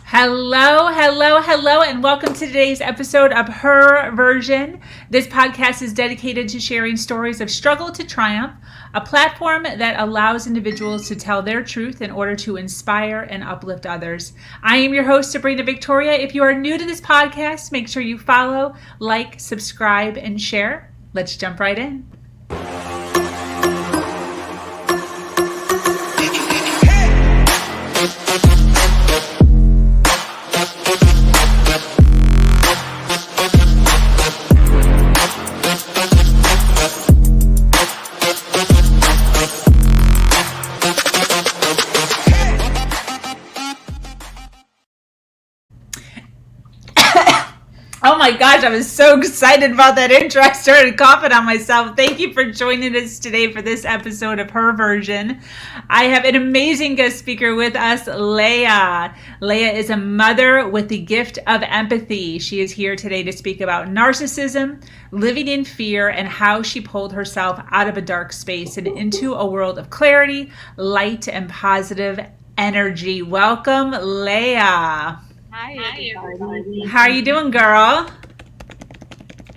Hello, and welcome to today's episode of Her Version. This podcast is dedicated to sharing stories of struggle to triumph, a platform that allows individuals to tell their truth in order to inspire and uplift others. I am your host, Sabrina Victoria. If you are new to this podcast, make sure you follow, like, subscribe, and share. Let's jump right in. Oh my gosh, I was so excited about that intro. I started coughing on myself. Thank you for joining us today for this episode of Her Version. I have an amazing guest speaker with us, Lea. Lea is a mother with the gift of empathy. She is here today to speak about narcissism, living in fear, and how she pulled herself out of a dark space and into a world of clarity, light, and positive energy. Welcome, Lea. Hi, everybody. How are you doing, girl?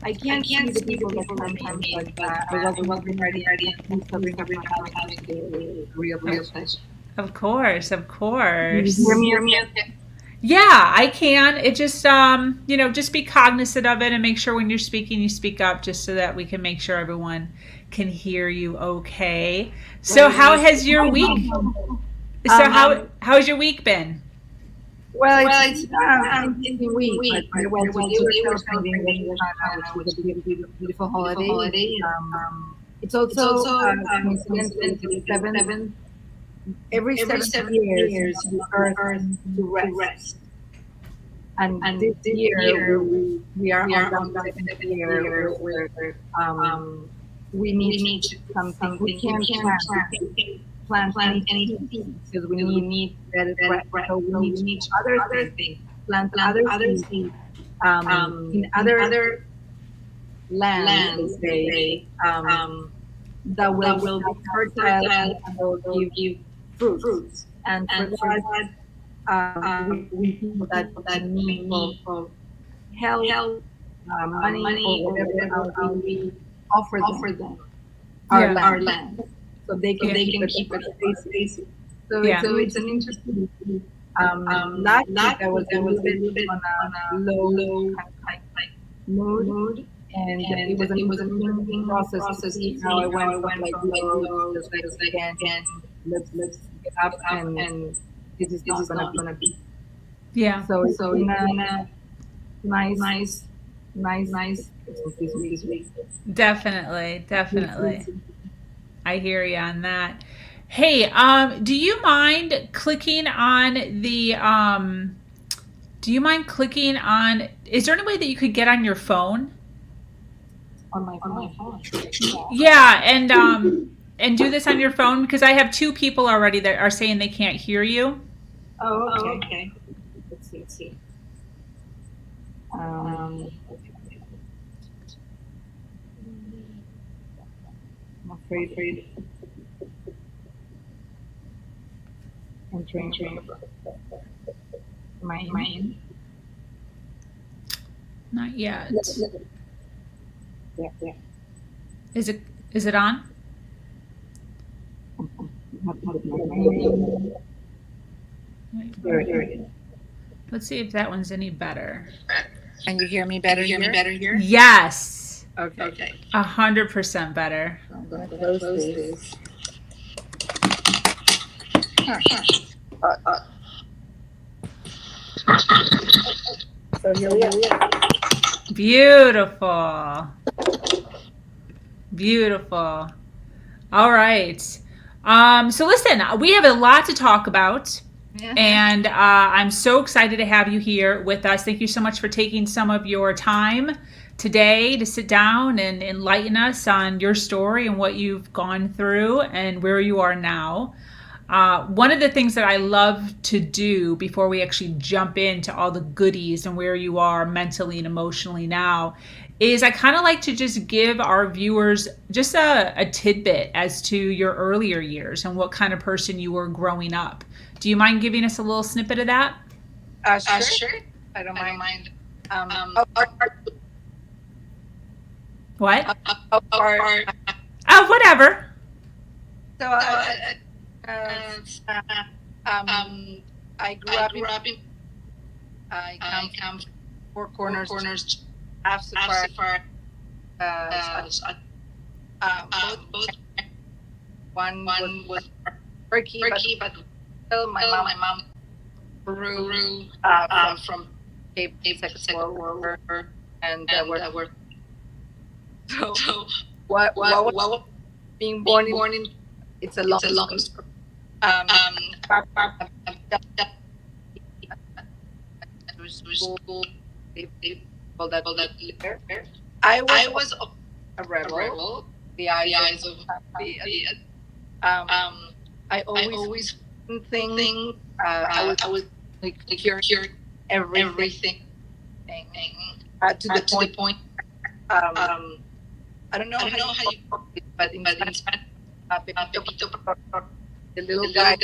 I can't see the people that sometimes like that. I wasn't ready and covering having a real session. Of course. Hear me okay? Yeah, I can. It just, just be cognizant of it and make sure when you're speaking, you speak up just so that we can make sure everyone can hear you okay. So how has your week, how's your week been? Well, it's an interesting week. I went to Thanksgiving, which was a beautiful holiday. It's also coincidence every 7 years we earn to rest. And this year we are on the 7th year where we need something we can't plan anything because we need better rest. So we need other things, plant other things in other lands, they say, that will be fertile and will give fruits. And for that, we feel that need for help, money, or whatever we offer them our land. So they can keep it space. So it's an interesting last week I was a little bit on a low kind of mood, and it was an interesting process to see how I went from like low, just like again, let's get up and this is not gonna be. Yeah. So in a nice this week. Definitely. I hear you on that. Hey, do you mind clicking on is there any way that you could get on your phone? On my phone. Yeah, and do this on your phone because I have 2 people already that are saying they can't hear you. Oh, okay. Let's see. I'm afraid. Entering. Am I in? Not yet. Yeah. Is it on? Here it is. Let's see if that one's any better. And you hear me better here? Yes. Okay. 100% better. I'm going to close this. So here we are. Beautiful. All right. So listen, we have a lot to talk about. Yeah. And I'm so excited to have you here with us. Thank you so much for taking some of your time today to sit down and enlighten us on your story and what you've gone through and where you are now. One of the things that I love to do before we actually jump into all the goodies and where you are mentally and emotionally now is I kind of like to just give our viewers just a tidbit as to your earlier years and what kind of person you were growing up. Do you mind giving us a little snippet of that? Sure. I don't mind. What? Or, Oh, whatever. so I grew up in. I come from four corners. After both. One was Turkey, but still my mom Peru from Cape Second World War, and we're so what being born in it's a long story. School, all that there. I was a rebel. The eyes of the I always think I was like cure everything to the point. I don't know how you call it, but in Spanish, the little guy.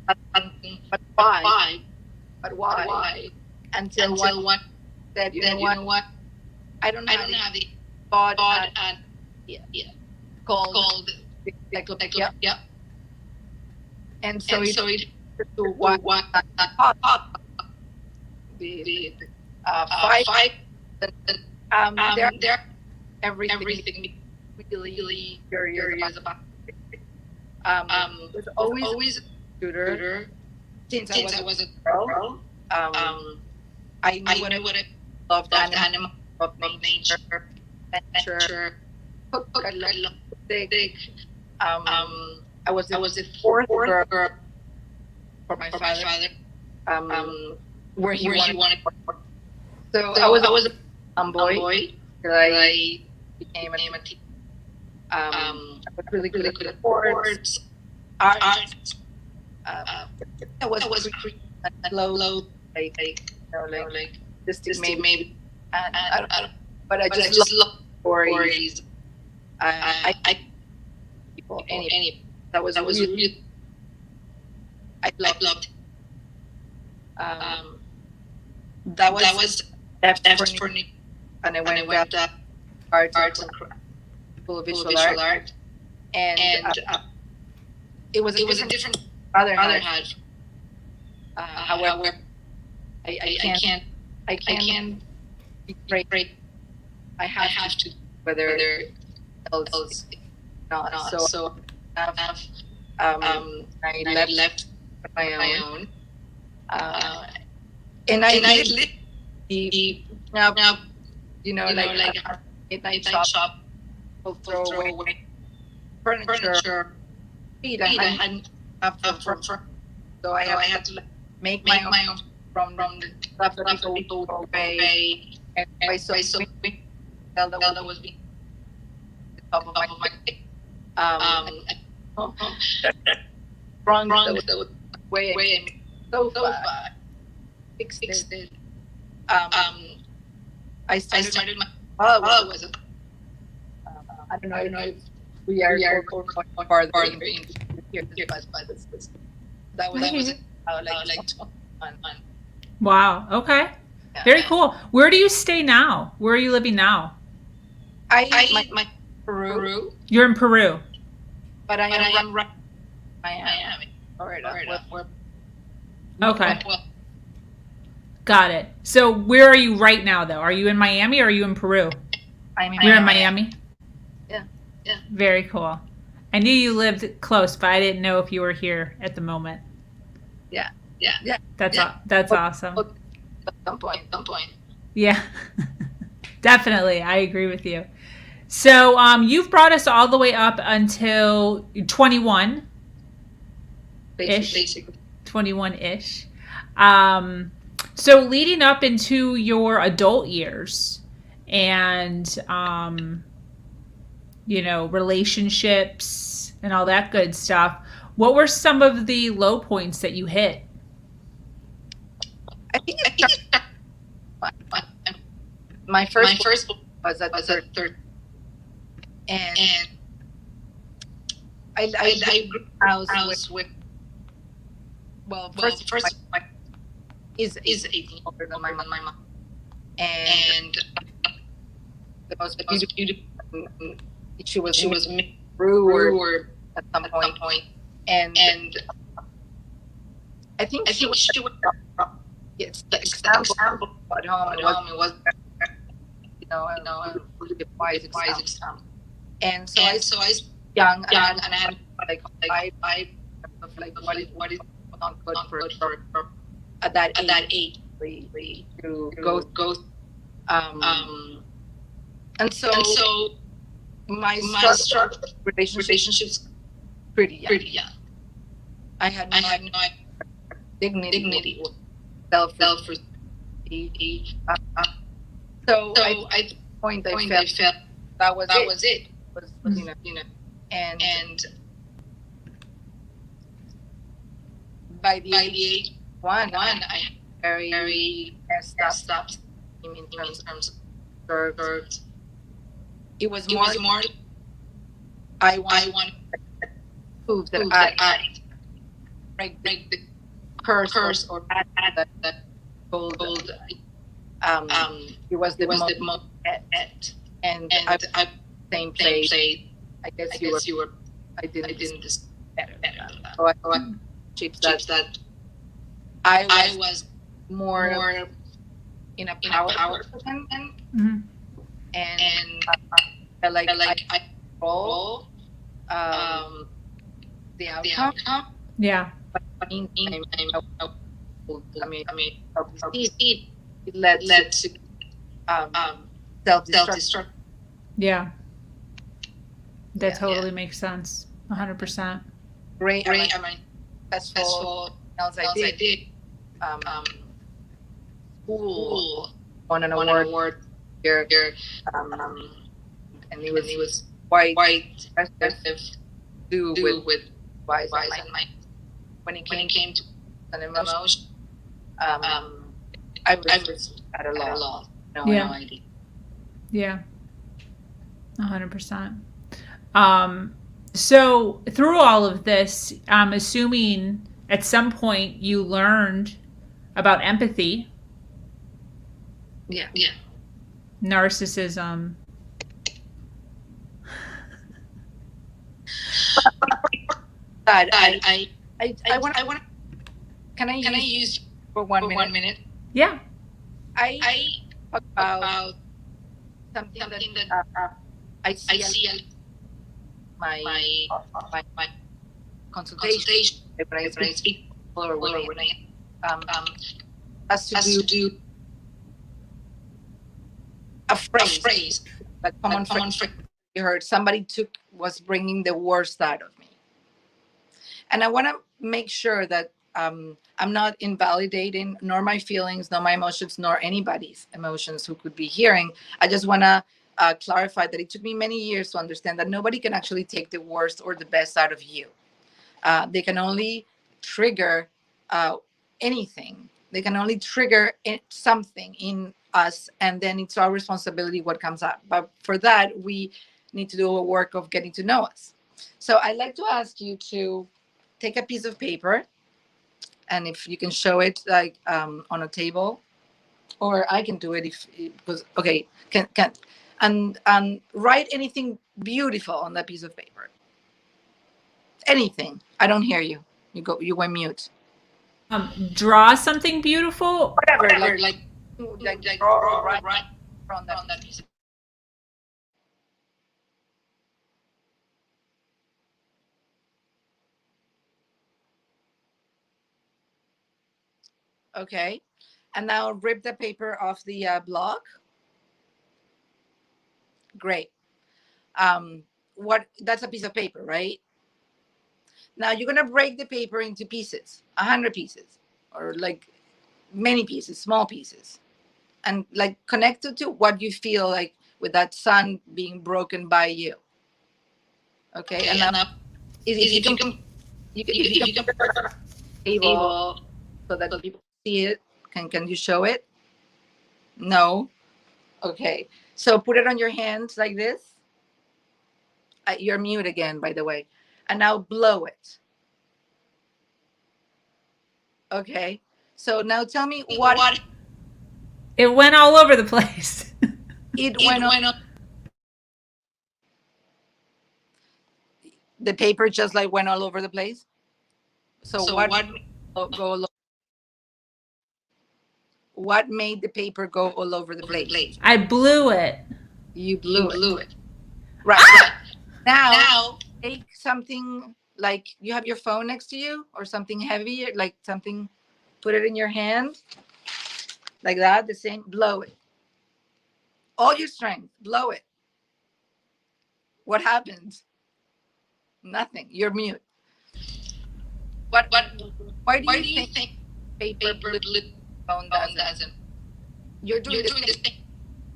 But why? But why? Until one said, you know what? I don't have the thought and called yeah. And so it to what the fight. There everything really curious about. Was always a tutor since I was a girl. I knew what I loved animals, loved nature, adventure. I loved music. I was the fourth girl for my father. Where he wanted. So I was a tomboy. I became a teacher. I was really good at sports, art. I was low, like this maybe. I don't. But I just love stories. I people any that was really I loved. That was F for me, and I went arts and full of visual art, and it was a different father had. However, I can't be great. I have to whether else not. So I left my own. And I lived the like midnight shop. Will throw away furniture. Feed I hadn't for so I had to make my own from the stuff that people throw away. And I saw that was being the top of my head. Wrong that was way I made so far. Fixed it. I started my was I don't know if we are going farther in here, but that was like Wow. Okay. Yeah. Very cool. Where do you stay now? Where are you living now? I my Peru. You're in Peru. But I am right Miami. Florida. Okay. Got it. So where are you right now, though? Are you in Miami or are you in Peru? You're in Miami? Yeah. Very cool. I knew you lived close, but I didn't know if you were here at the moment. Yeah. That's awesome. At some point. Yeah. Definitely. I agree with you. So you've brought us all the way up until 21. Basically. 21-ish. So leading up into your adult years and, relationships and all that good stuff, what were some of the low points that you hit? I think my first was at the third. And I grew up with first is 18 years older than my mom. And the most beautiful, she was through at some point. And I think she was yes, the example at home it was a wise example. And so I young and I had like five of like what is not good for at that age to go and so my relationships pretty young. I had no dignity, self so I point I felt that was it. Was and by the age one I very messed up in terms of served. It was more I want to prove that I break the curse or that gold it was the most and I same place. I guess you were. I didn't better. So I chips that I was more in a power position, and I control the outcome. Yeah. But in the meantime, obviously, it led to self-destruct. Yeah. That totally makes sense. 100%. Great. I mean, that's all else I did. School won an award here, and it was quite impressive to do with wise and mind. When it came to an emotion, I was at a loss. No idea. Yeah. 100%. So through all of this, I'm assuming at some point you learned about empathy. Yeah. Narcissism. I want. Can I use for one minute? Yeah. I talk about something that I see my consultation when I speak or when I has to do a phrase that common phrase you heard. Somebody was bringing the worst out of me, and I want to make sure that I'm not invalidating nor my feelings, nor my emotions, nor anybody's emotions who could be hearing. I just want to clarify that it took me many years to understand that nobody can actually take the worst or the best out of you. They can only trigger anything. They can only trigger something in us, and then it's our responsibility what comes out. But for that, we need to do a work of getting to know us. So I'd like to ask you to take a piece of paper, and if you can show it like on a table, or I can do it because okay, can and write anything beautiful on that piece of paper. Anything. I don't hear you. You went mute. Draw something beautiful. Whatever. Like draw right on that piece of paper. Okay. And now rip the paper off the block. Great. That's a piece of paper, right? Now you're gonna break the paper into pieces, 100 pieces, or like many pieces, small pieces, and like connect it to what you feel like with that sun being broken by you. Okay, and now if you can table so that people see it, can you show it? No. Okay, so put it on your hands like this. You're mute again, by the way, and now blow it. Okay, So now tell me what it went all over the place. it went on. The paper just like went all over the place. So what go all, what made the paper go all over the place? I blew it. You blew it. Right. Now take something like you have your phone next to you or something heavy, like something, put it in your hand like that, the same, blow it. All your strength, blow it. What happens? Nothing. You're mute. Why do you think paper blew, phone doesn't? You're doing the same.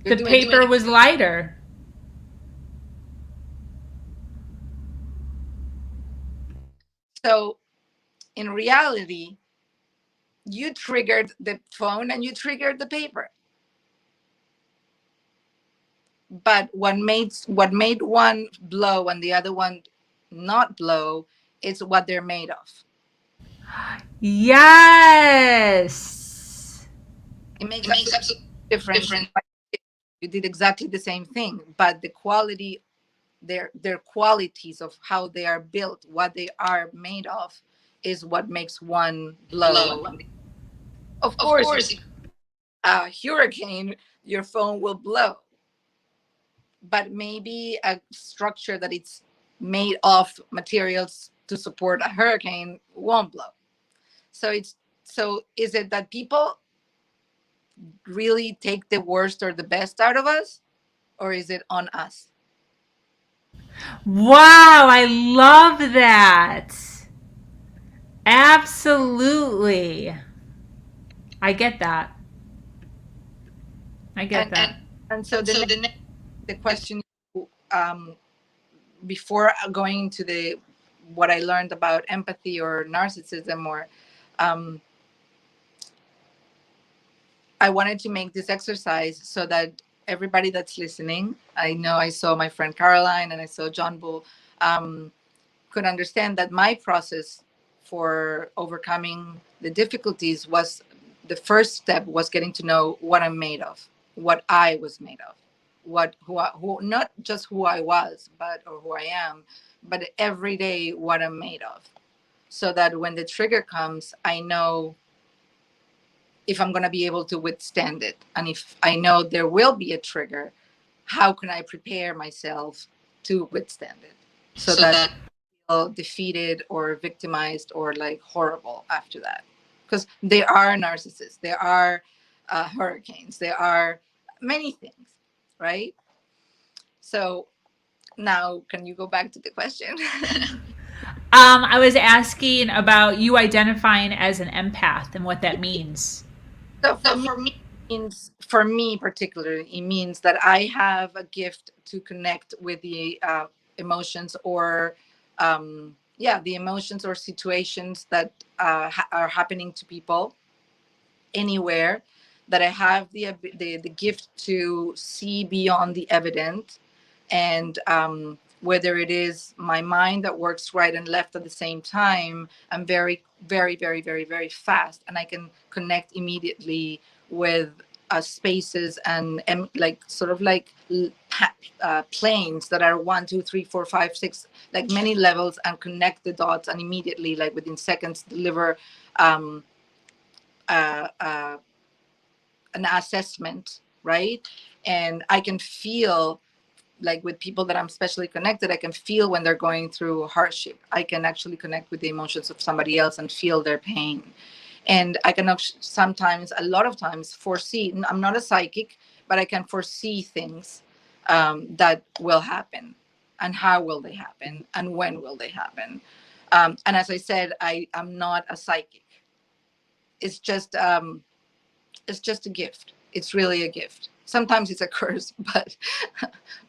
The paper was lighter. So in reality, you triggered the phone and you triggered the paper. But what made one blow and the other one not blow is what they're made of. Yes. It makes absolute difference. You did exactly the same thing, but the quality, their qualities of how they are built, what they are made of, is what makes one blow. Of course, a hurricane, your phone will blow, but maybe a structure that it's made of materials to support a hurricane won't blow. So is it that people really take the worst or the best out of us, or is it on us? Wow, I love that. Absolutely. I get that. And so the question, before going into the what I learned about empathy or narcissism, or I wanted to make this exercise so that everybody that's listening, I know I saw my friend Caroline and I saw John Bull, could understand that my process for overcoming the difficulties was, the first step was getting to know what I'm made of, what I was made of, who not just who I was, but or who I am, but every day what I'm made of, so that when the trigger comes, I know if I'm going to be able to withstand it. And if I know there will be a trigger, how can I prepare myself to withstand it so that I feel defeated or victimized or like horrible after that? Because there are narcissists, there are hurricanes, there are many things, right? So now, can you go back to the question? I was asking about you identifying as an empath and what that means. So for me particularly, it means that I have a gift to connect with the emotions or the emotions or situations that are happening to people anywhere, that I have the gift to see beyond the evident, and whether it is my mind that works right and left at the same time, I'm very, very, very, very, very fast, and I can connect immediately with spaces and like sort of like planes that are 1, 2, 3, 4, 5, 6, like many levels, and connect the dots, and immediately, like within seconds, deliver an assessment, right? And I can feel, like with people that I'm specially connected, I can feel when they're going through hardship. I can actually connect with the emotions of somebody else and feel their pain. And I can sometimes, a lot of times, foresee, I'm not a psychic, but I can foresee things that will happen, and how will they happen, and when will they happen. And as I said, I'm not a psychic. It's just a gift. It's really a gift. Sometimes it's a curse, but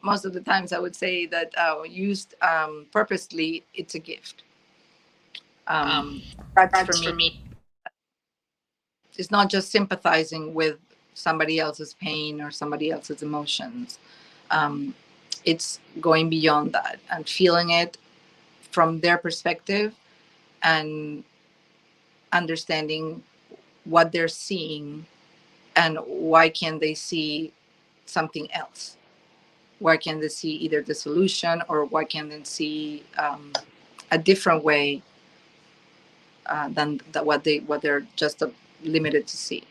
most of the times I would say that used purposely, it's a gift. That's for me. It's not just sympathizing with somebody else's pain or somebody else's emotions. It's going beyond that and feeling it from their perspective and understanding what they're seeing, and why can't they see something else? Why can't they see either the solution, or why can't they see a different way than what they're just limited to see?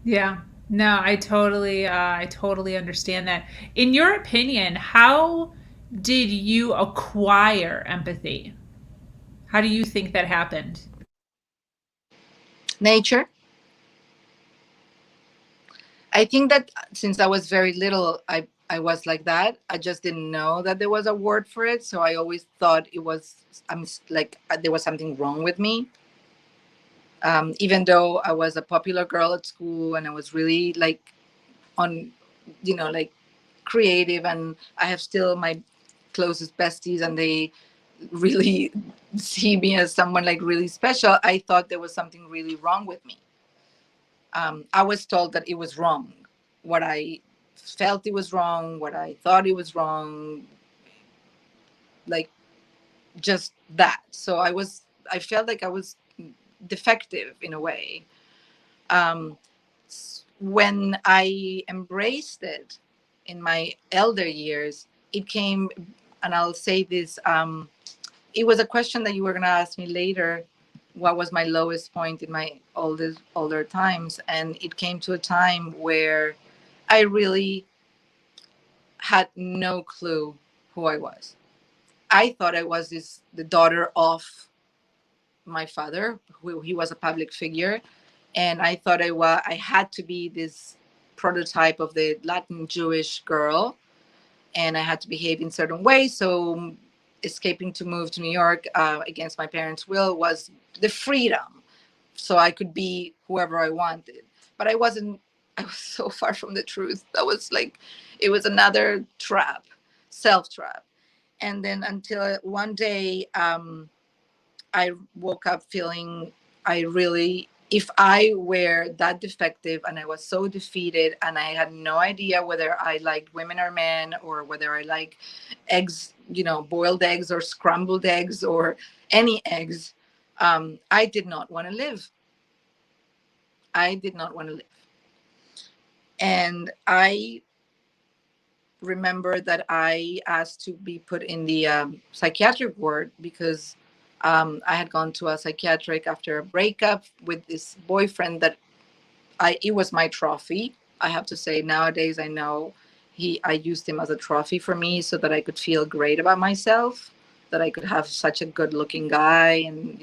Yeah. No, I totally understand that. In your opinion, how did you acquire empathy? How do you think that happened? Nature. I think that since I was very little, I was like that. I just didn't know that there was a word for it, so I always thought it was there was something wrong with me. Even though I was a popular girl at school and I was really like on, like creative, and I have still my closest besties, and they really see me as someone like really special. I thought there was something really wrong with me. I was told that it was wrong. What I felt it was wrong, what I thought it was wrong, like just that. So I felt like I was defective in a way. When I embraced it in my elder years, it came, and I'll say this, it was a question that you were going to ask me later. What was my lowest point in my older times? And it came to a time where I really had no clue who I was. I thought I was the daughter of my father, who he was a public figure, and I thought I had to be this prototype of the Latin Jewish girl, and I had to behave in certain ways. So escaping to move to New York against my parents' will was the freedom, so I could be whoever I wanted. But I wasn't. I was so far from the truth. That was like, it was another trap, self trap. And then until one day, I woke up feeling if I were that defective and I was so defeated and I had no idea whether I liked women or men, or whether I like eggs, boiled eggs or scrambled eggs or any eggs, I did not want to live. I did not want to live. And I remember that I asked to be put in the psychiatric ward because I had gone to a psychiatric after a breakup with this boyfriend that it was my trophy. I have to say, nowadays I know I used him as a trophy for me so that I could feel great about myself, that I could have such a good looking guy, and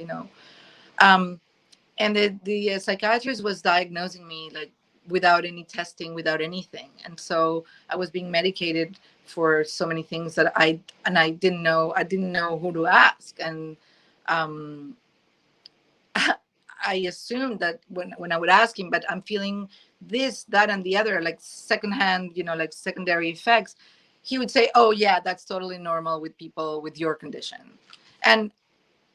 the psychiatrist was diagnosing me like without any testing, without anything. And so I was being medicated for so many things that I didn't know who to ask. And I assumed that when I would ask him, but I'm feeling this, that, and the other, like secondhand, like secondary effects, he would say, oh yeah, that's totally normal with people with your condition. And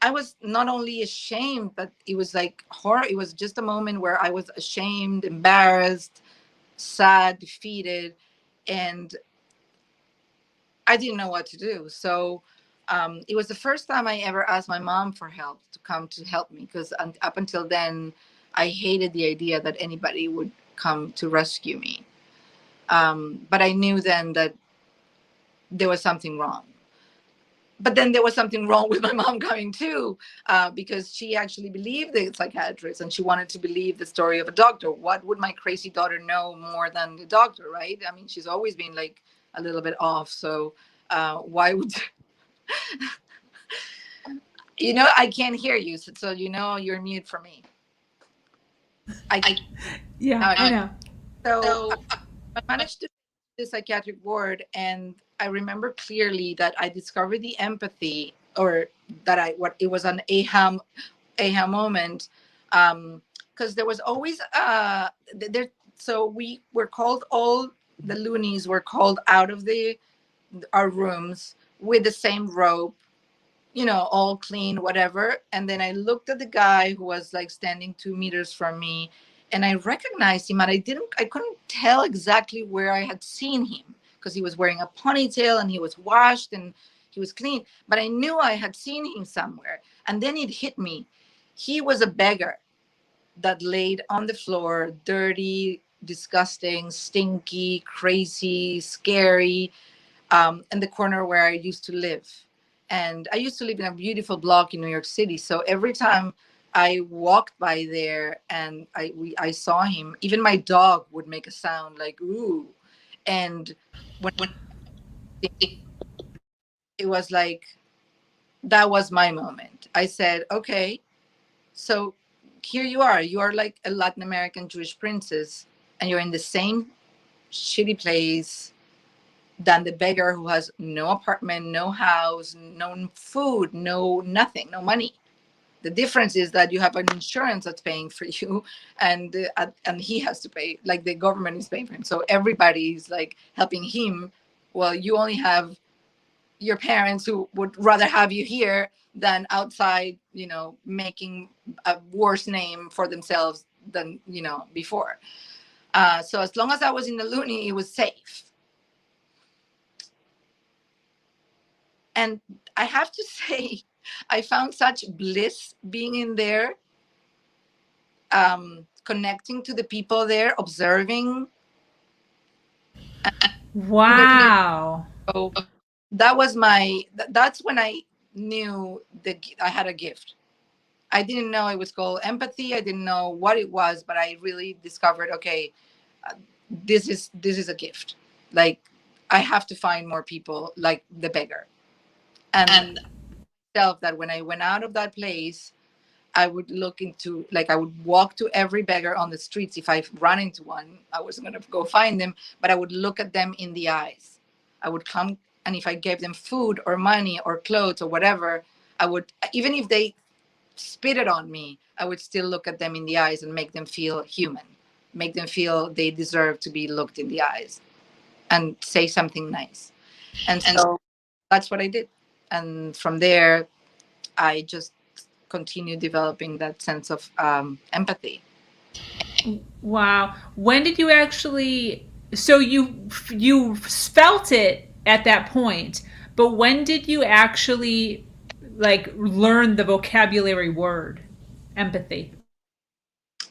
I was not only ashamed, but it was like horror. It was just a moment where I was ashamed, embarrassed, sad, defeated, and I didn't know what to do. So it was the first time I ever asked my mom for help, to come to help me, because up until then, I hated the idea that anybody would come to rescue me. But I knew then that there was something wrong. But then there was something wrong with my mom coming too, because she actually believed the psychiatrist and she wanted to believe the story of a doctor. What would my crazy daughter know more than the doctor, right? I mean, she's always been like a little bit off. So why would... I can't hear you. So you're mute for me. Yeah, I know. So I managed to the psychiatric ward, and I remember clearly that I discovered the empathy, or that it was an aha moment, because there was always there. So we were called, all the loonies were called out of our rooms with the same rope, all clean, whatever. And then I looked at the guy who was like standing 2 meters from me, and I recognized him, and I couldn't tell exactly where I had seen him, because he was wearing a ponytail and he was washed and he was clean, but I knew I had seen him somewhere. And then it hit me. He was a beggar. that laid on the floor, dirty, disgusting, stinky, crazy, scary, in the corner where I used to live. And I used to live in a beautiful block in New York City. So every time I walked by there and I saw him, even my dog would make a sound like ooh. And when it was like, that was my moment. I said, okay, so here you are. You are like a Latin American Jewish princess, and you're in the same shitty place than the beggar who has no apartment, no house, no food, no nothing, no money. The difference is that you have an insurance that's paying for you, and he has to pay, like the government is paying for him. So everybody's like helping him. Well, you only have your parents who would rather have you here than outside, making a worse name for themselves than before. So as long as I was in the loony, it was safe. And I have to say, I found such bliss being in there, connecting to the people there, observing. Wow. So that's when I knew that I had a gift. I didn't know it was called empathy. I didn't know what it was, but I really discovered, okay, this is a gift. Like, I have to find more people like the beggar. And self that when I went out of that place, I would look into, like, I would walk to every beggar on the streets. If I run into one, I wasn't going to go find them, but I would look at them in the eyes. I would come, and if I gave them food or money or clothes or whatever, I would, even if they spit it on me, I would still look at them in the eyes and make them feel human, make them feel they deserve to be looked in the eyes, and say something nice. And so that's what I did. And from there, I just continue developing that sense of empathy. Wow. When did you actually, so you felt it at that point, but when did you actually like learn the vocabulary word empathy?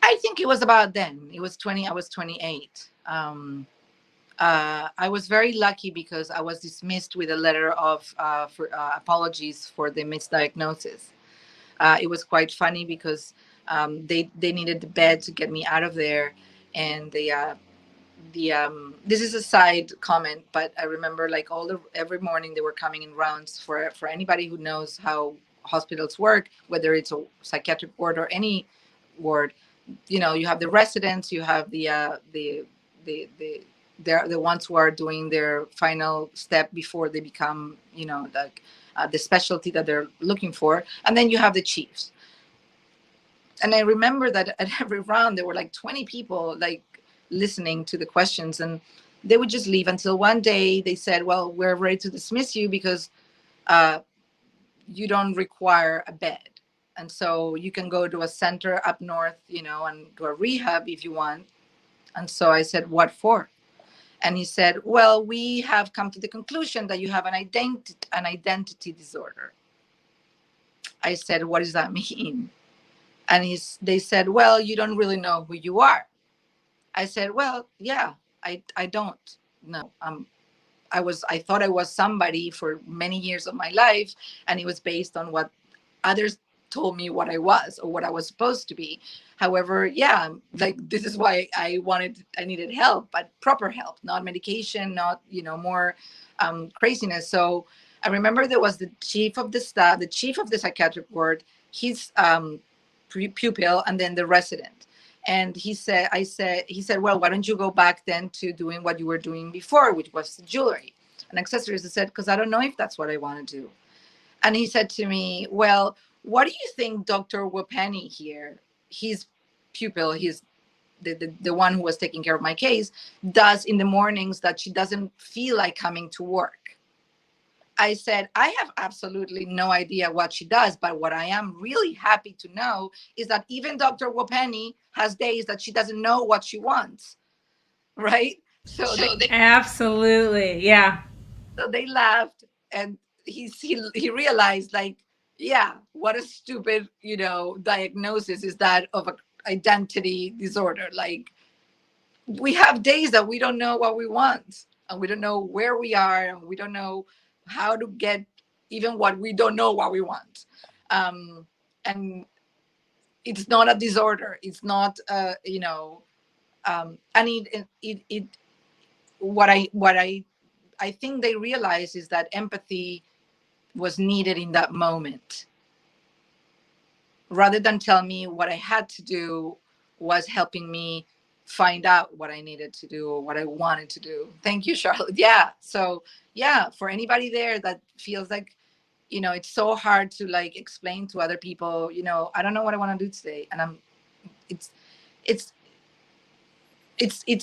I think it was about then. It was 20, I was 28. I was very lucky because I was dismissed with a letter of apologies for the misdiagnosis. It was quite funny because they needed the bed to get me out of there, and this is a side comment, but I remember like every morning they were coming in rounds for anybody who knows how hospitals work, whether it's a psychiatric ward or any ward. You have the residents, you have the they're the ones who are doing their final step before they become, like the specialty that they're looking for, and then you have the chiefs. And I remember that at every round there were like 20 people like listening to the questions, and they would just leave until one day they said, well, we're ready to dismiss you because you don't require a bed, and so you can go to a center up north, and do a rehab if you want. And so I said, what for? And he said, well, we have come to the conclusion that you have an identity disorder. I said, what does that mean? And they said, well, you don't really know who you are. I said, well, yeah, I don't know. I thought I was somebody for many years of my life, and it was based on what others told me what I was or what I was supposed to be. However, yeah, like this is why I needed help, but proper help, not medication, not more craziness. So I remember there was the chief of the staff, the chief of the psychiatric ward, his pupil, and then the resident. And he said, well, why don't you go back then to doing what you were doing before, which was jewelry and accessories? I said, because I don't know if that's what I want to do. And he said to me, well, what do you think Dr. Wapani here, his pupil, he's the one who was taking care of my case, does in the mornings that she doesn't feel like coming to work? I said, I have absolutely no idea what she does, but what I am really happy to know is that even Dr. Wapani has days that she doesn't know what she wants, right? So Absolutely, yeah. So they laughed, and he realized, like, yeah, what a stupid, diagnosis is that of identity disorder. Like, we have days that we don't know what we want, and we don't know where we are, and we don't know how to get even what we don't know what we want. And it's not a disorder. It's not, and it what I think they realize is that empathy was needed in that moment. Rather than tell me what I had to do, was helping me find out what I needed to do or what I wanted to do. Thank you, Charlotte. Yeah. So yeah, for anybody there that feels like, it's so hard to like explain to other people, I don't know what I want to do today. And it's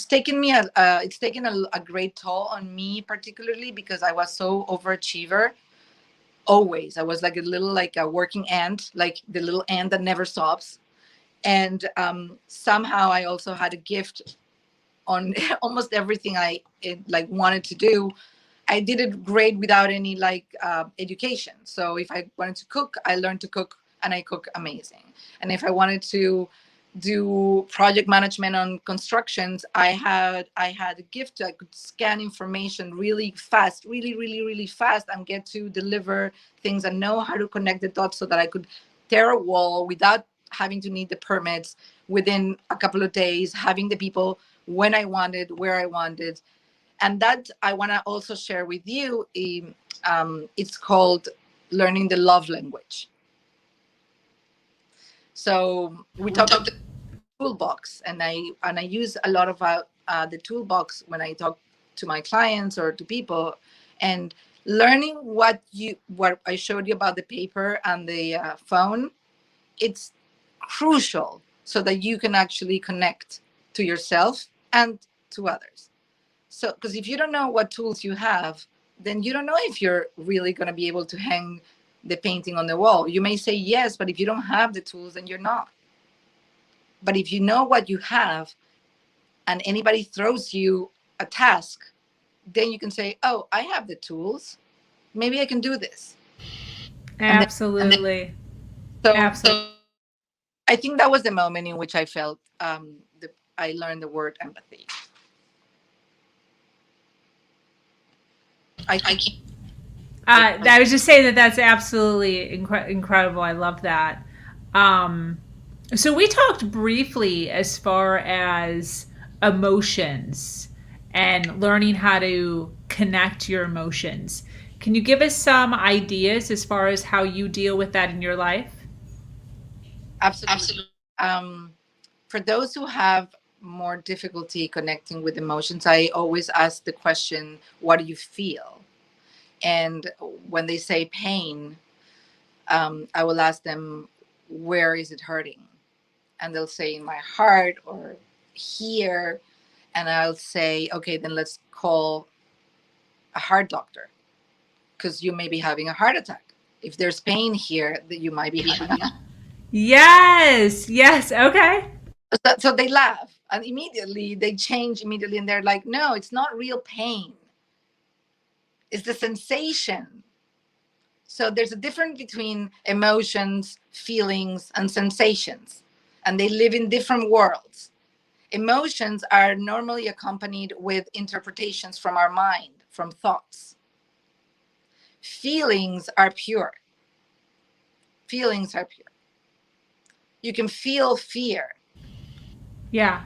taken me it's taken a great toll on me, particularly because I was so overachiever. Always, I was like a working ant, like the little ant that never stops. And somehow I also had a gift on almost everything I wanted to do. I did it great without any education. So if I wanted to cook, I learned to cook, and I cook amazing. And if I wanted to do project management on constructions, I had a gift. I could scan information really fast, really fast, and get to deliver things and know how to connect the dots so that I could tear a wall without having to need the permits within a couple of days, having the people when I wanted, where I wanted. And that I want to also share with you. It's called learning the love language. So we talked about the toolbox, and I use a lot of the toolbox when I talk to my clients or to people. And learning what I showed you about the paper and the phone, it's crucial so that you can actually connect to yourself and to others. So, because if you don't know what tools you have, then you don't know if you're really going to be able to hang the painting on the wall. You may say yes, but if you don't have the tools, then you're not. But if you know what you have, and anybody throws you a task, then you can say, oh, I have the tools. Maybe I can do this. Absolutely. So I think that was the moment in which I felt I learned the word empathy. I was just saying that that's absolutely incredible. I love that. So we talked briefly as far as emotions and learning how to connect your emotions. Can you give us some ideas as far as how you deal with that in your life? Absolutely. For those who have more difficulty connecting with emotions, I always ask the question, what do you feel? And when they say pain, I will ask them, where is it hurting? And they'll say in my heart or here. And I'll say, okay, then let's call a heart doctor, because you may be having a heart attack. If there's pain here, that you might be having a Yes. Okay. So they laugh, and immediately they change immediately, and they're like, no, it's not real pain. It's the sensation. So there's a difference between emotions, feelings, and sensations, and they live in different worlds. Emotions are normally accompanied with interpretations from our mind, from thoughts. Feelings are pure. Feelings are pure. You can feel fear. Yeah.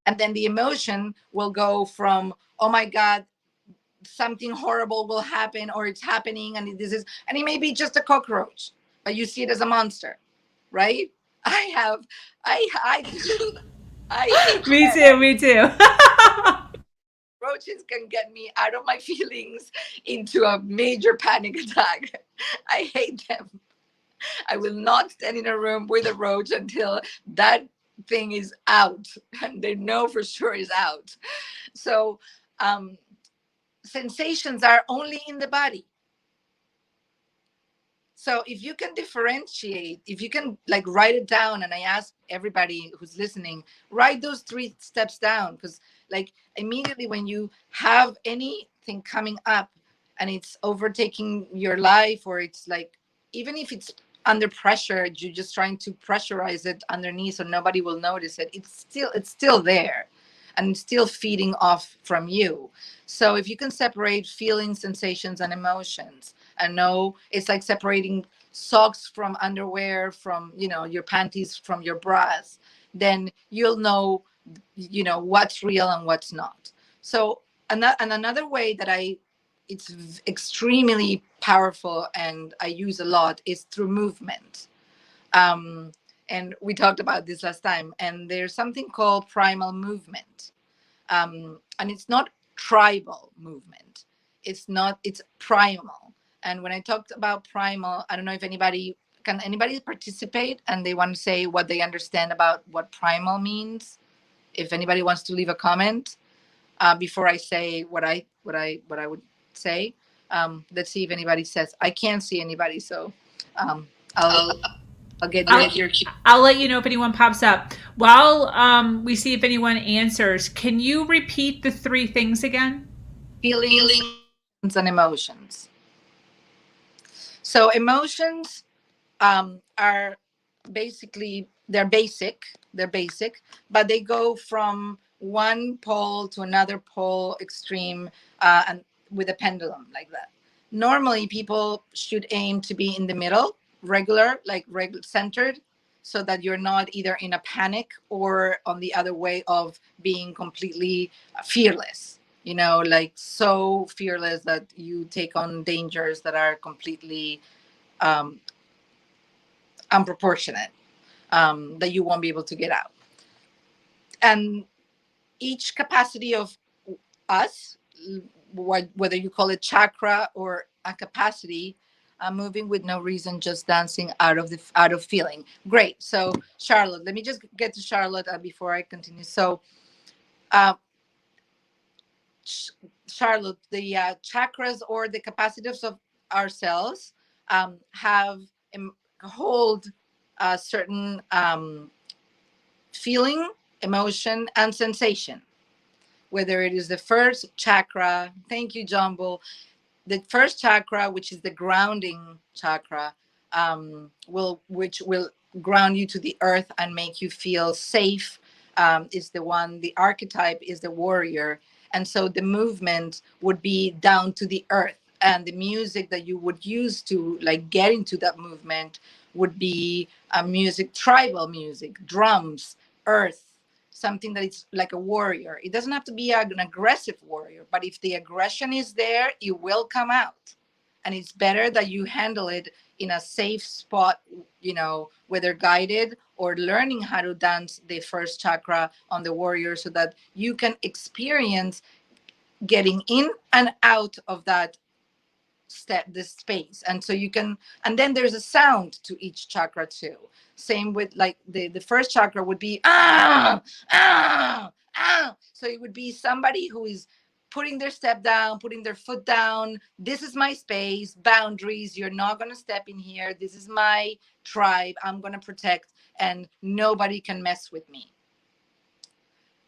And then the emotion will go from, oh my God, something horrible will happen, or it's happening, and it may be just a cockroach, but you see it as a monster, right? Me too. Roaches can get me out of my feelings into a major panic attack. I hate them. I will not stand in a room with a roach until that thing is out, and they know for sure is out. So sensations are only in the body. So if you can differentiate, if you can write it down, and I ask everybody who's listening, write those 3 steps down, because immediately when you have anything coming up and it's overtaking your life, or it's even if it's under pressure, you're just trying to pressurize it underneath so nobody will notice it. It's still there, and still feeding off from you. So if you can separate feelings, sensations, and emotions, and know it's like separating socks from underwear, from, you know, your panties from your bras, then you'll know, you know, what's real and what's not. So another way that it's extremely powerful and I use a lot is through movement. Um, and we talked about this last time. And there's something called primal movement. And it's not tribal movement. It's primal. And when I talked about primal, I don't know if anybody participate and they want to say what they understand about what primal means. If anybody wants to leave a comment before I say what I would say. Let's see if anybody says. I can't see anybody, so I'll get your I'll let you know if anyone pops up. While we see if anyone answers, can you repeat the 3 things again? feelings and emotions. So emotions are basically they're basic, but they go from one pole to another pole extreme, and with a pendulum like that. Normally, people should aim to be in the middle, centered, so that you're not either in a panic or on the other way of being completely fearless. You know, like so fearless that you take on dangers that are completely unproportionate, that you won't be able to get out. And each capacity of us, whether you call it chakra or a capacity, moving with no reason, just dancing out of feeling. Great. So Charlotte, let me just get to Charlotte before I continue. So Charlotte, the chakras or the capacities of ourselves have hold a certain feeling, emotion, and sensation. Whether it is the first chakra, thank you, John Bull, the first chakra, which is the grounding chakra, which will ground you to the earth and make you feel safe, is the one. The archetype is the warrior, and so the movement would be down to the earth, and the music that you would use to like get into that movement would be music, tribal music, drums, earth, something that is like a warrior. It doesn't have to be an aggressive warrior, but if the aggression is there, it will come out. And it's better that you handle it in a safe spot, you know, whether guided or learning how to dance the first chakra on the warrior so that you can experience getting in and out of that this space. And so you can, and then there's a sound to each chakra too. Same with like the first chakra would be so it would be somebody who is putting their step down, putting their foot down. This is my space, boundaries. You're not going to step in here. This is my tribe. I'm going to protect, and nobody can mess with me.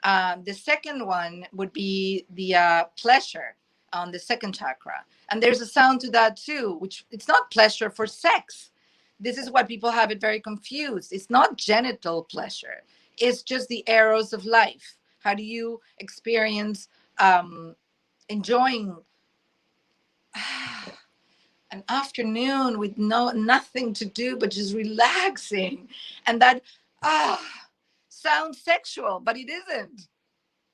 The second one would be the pleasure on the second chakra. And there's a sound to that too, which it's not pleasure for sex. This is what people have it very confused. It's not genital pleasure. It's just the arrows of life. How do you experience enjoying an afternoon with nothing to do but just relaxing? And that sounds sexual, but it isn't.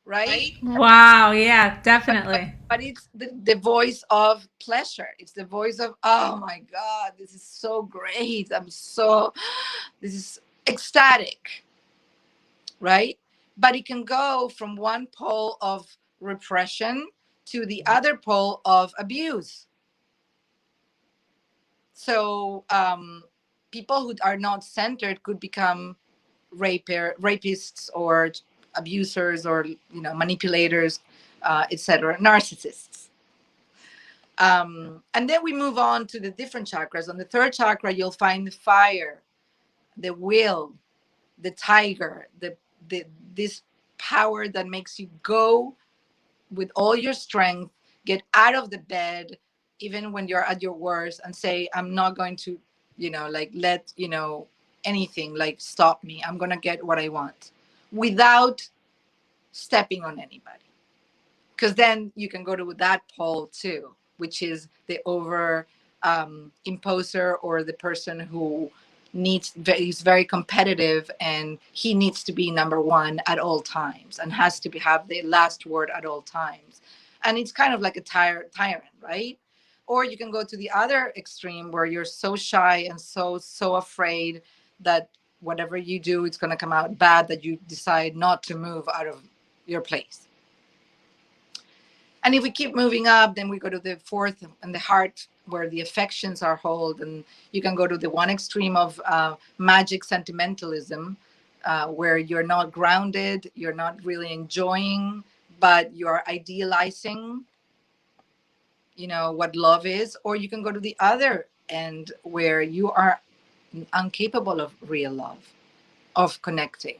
Right? Wow, yeah, definitely. But it's the voice of pleasure. It's the voice of, oh my God, this is so great. This is ecstatic. Right? But it can go from one pole of repression to the other pole of abuse. So people who are not centered could become rapists or abusers or manipulators, etc., narcissists. And then we move on to the different chakras. On the third chakra, you'll find the fire, the will, the tiger, this power that makes you go with all your strength, get out of the bed, even when you're at your worst, and say, I'm not going to like let, anything like stop me. I'm going to get what I want without stepping on anybody. Because then you can go to that pole too, which is the over imposer, or the person who is very competitive, and he needs to be number one at all times and has to have the last word at all times. And it's kind of like a tyrant, right? Or you can go to the other extreme where you're so shy and so afraid that whatever you do, it's going to come out bad, that you decide not to move out of your place. And if we keep moving up, then we go to the fourth and the heart, where the affections are held. And you can go to the one extreme of magic sentimentalism, where you're not grounded, you're not really enjoying, but you're idealizing, what love is. Or you can go to the other end, where you are incapable of real love, of connecting.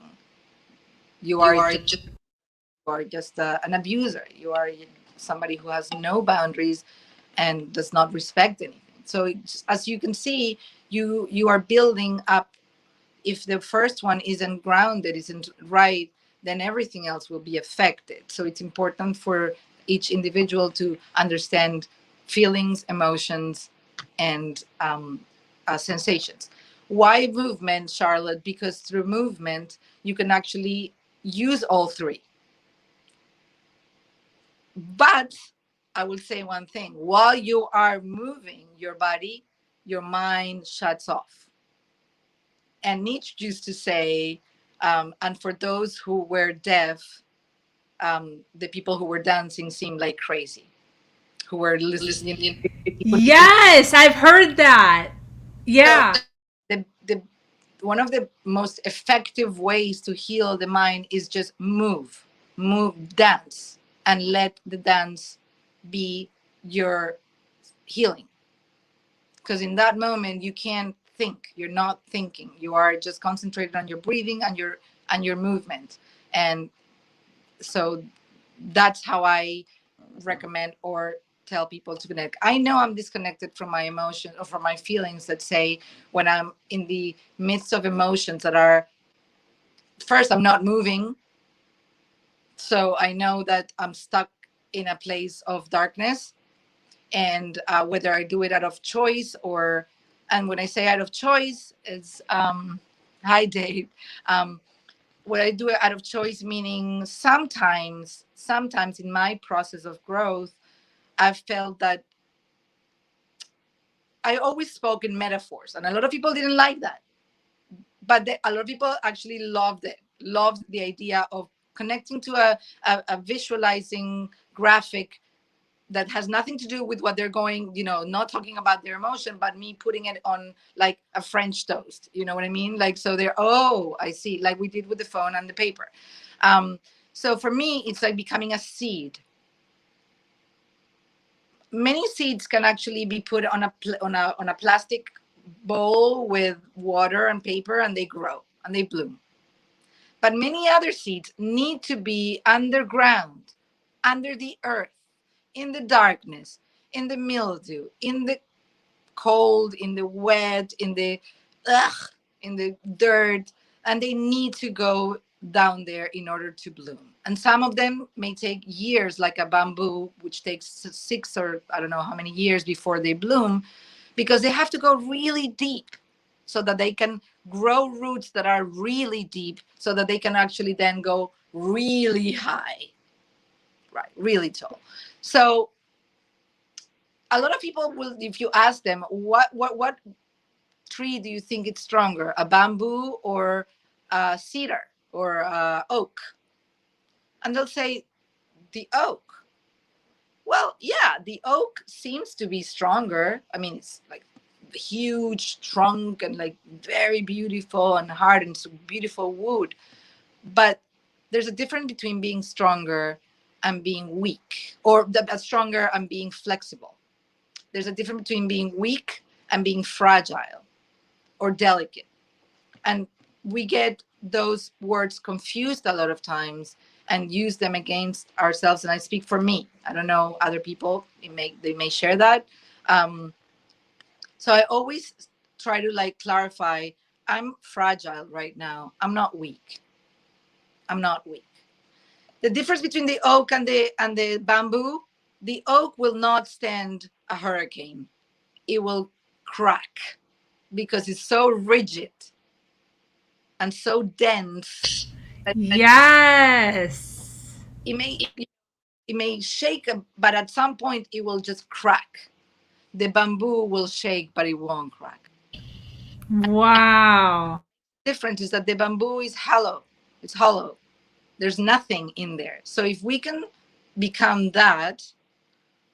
You are just an abuser. You are somebody who has no boundaries and does not respect anything. So as you can see, you are building up. If the first one isn't grounded, isn't right, then everything else will be affected. So it's important for each individual to understand feelings, emotions, and sensations. Why movement, Charlotte? Because through movement, you can actually use all three. But I will say one thing: while you are moving your body, your mind shuts off. And Nietzsche used to say, and for those who were deaf, the people who were dancing seemed like crazy, who were listening. Yes, I've heard that. Yeah. So one of the most effective ways to heal the mind is just move, dance, and let the dance be your healing. Because in that moment you can't think, you're not thinking, you are just concentrated on your breathing and your movement. And so that's how I recommend or tell people to connect. I know I'm disconnected from my emotions or from my feelings, let's say, when I'm in the midst of emotions that are, first, I'm not moving. So I know that I'm stuck in a place of darkness. And whether I do it out of choice or, and when I say out of choice, it's, hi Dave, when I do it out of choice, meaning sometimes in my process of growth, I've felt that I always spoke in metaphors, and a lot of people didn't like that. But a lot of people actually loved the idea of connecting to a visualizing graphic that has nothing to do with what they're going, not talking about their emotion, but me putting it on like a French toast. You know what I mean? Like, so they're, oh, I see, like we did with the phone and the paper. So for me, it's like becoming a seed. Many seeds can actually be put on a plastic bowl with water and paper, and they grow and they bloom. But many other seeds need to be underground, under the earth, in the darkness, in the mildew, in the cold, in the wet, in the dirt, and they need to go down there in order to bloom. And some of them may take years, like a bamboo, which takes 6 or I don't know how many years before they bloom, because they have to go really deep so that they can grow roots that are really deep, so that they can actually then go really high, right, really tall. So a lot of people will, if you ask them, what tree do you think it's stronger, a bamboo or a cedar or oak? And they'll say the oak. Well, yeah, the oak seems to be stronger. I mean, it's like a huge trunk and like very beautiful and hard and so beautiful wood. But there's a difference between being stronger and being weak, or stronger and being flexible. There's a difference between being weak and being fragile or delicate. And we get those words confused a lot of times and use them against ourselves. And I speak for me. I don't know other people. They may share that. So I always try to like clarify, I'm fragile right now. I'm not weak. I'm not weak. The difference between the oak and the bamboo, the oak will not stand a hurricane. It will crack because it's so rigid and so dense that Yes. it may shake, but at some point it will just crack. The bamboo will shake, but it won't crack. Wow. The difference is that the bamboo is hollow. It's hollow. There's nothing in there. So if we can become that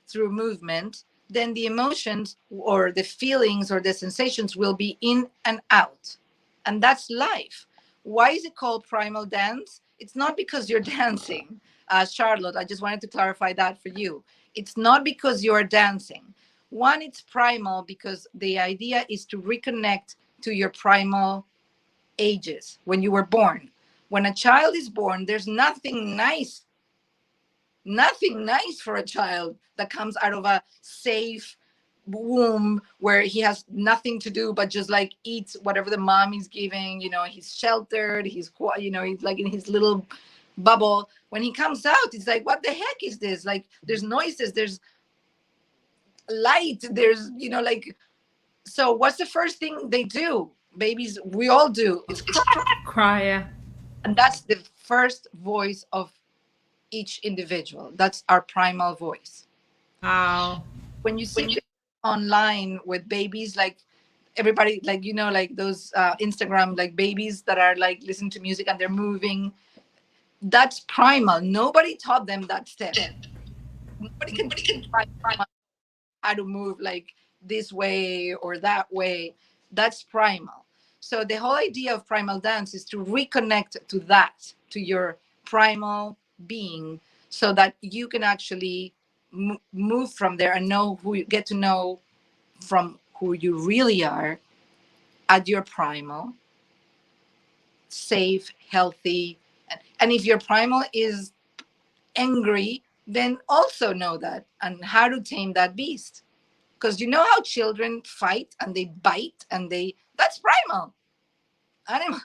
through movement, then the emotions or the feelings or the sensations will be in and out. And that's life. Why is it called primal dance? It's not because you're dancing. Charlotte, I just wanted to clarify that for you. It's not because you're dancing. One, it's primal because the idea is to reconnect to your primal ages when you were born. When a child is born, there's nothing nice for a child that comes out of a safe womb where he has nothing to do but just like eat whatever the mom is giving. He's sheltered, he's like in his little bubble. When he comes out, it's like, what the heck is this? Like, there's noises, there's light, there's like. So what's the first thing they do? Babies, we all do, it's Cry. Yeah. and that's the first voice of each individual. That's our primal voice. Wow. When you see online with babies, like everybody, like like those Instagram like babies that are like listening to music and they're moving, that's primal. Nobody taught them that step. Nobody can primal how to move like this way or that way. That's primal. So the whole idea of primal dance is to reconnect to that, to your primal being, so that you can actually move from there and know who you get to know from who you really are at your primal, safe, healthy. And if your primal is angry, then also know that and how to tame that beast. Because you know how children fight and they bite and that's primal animal,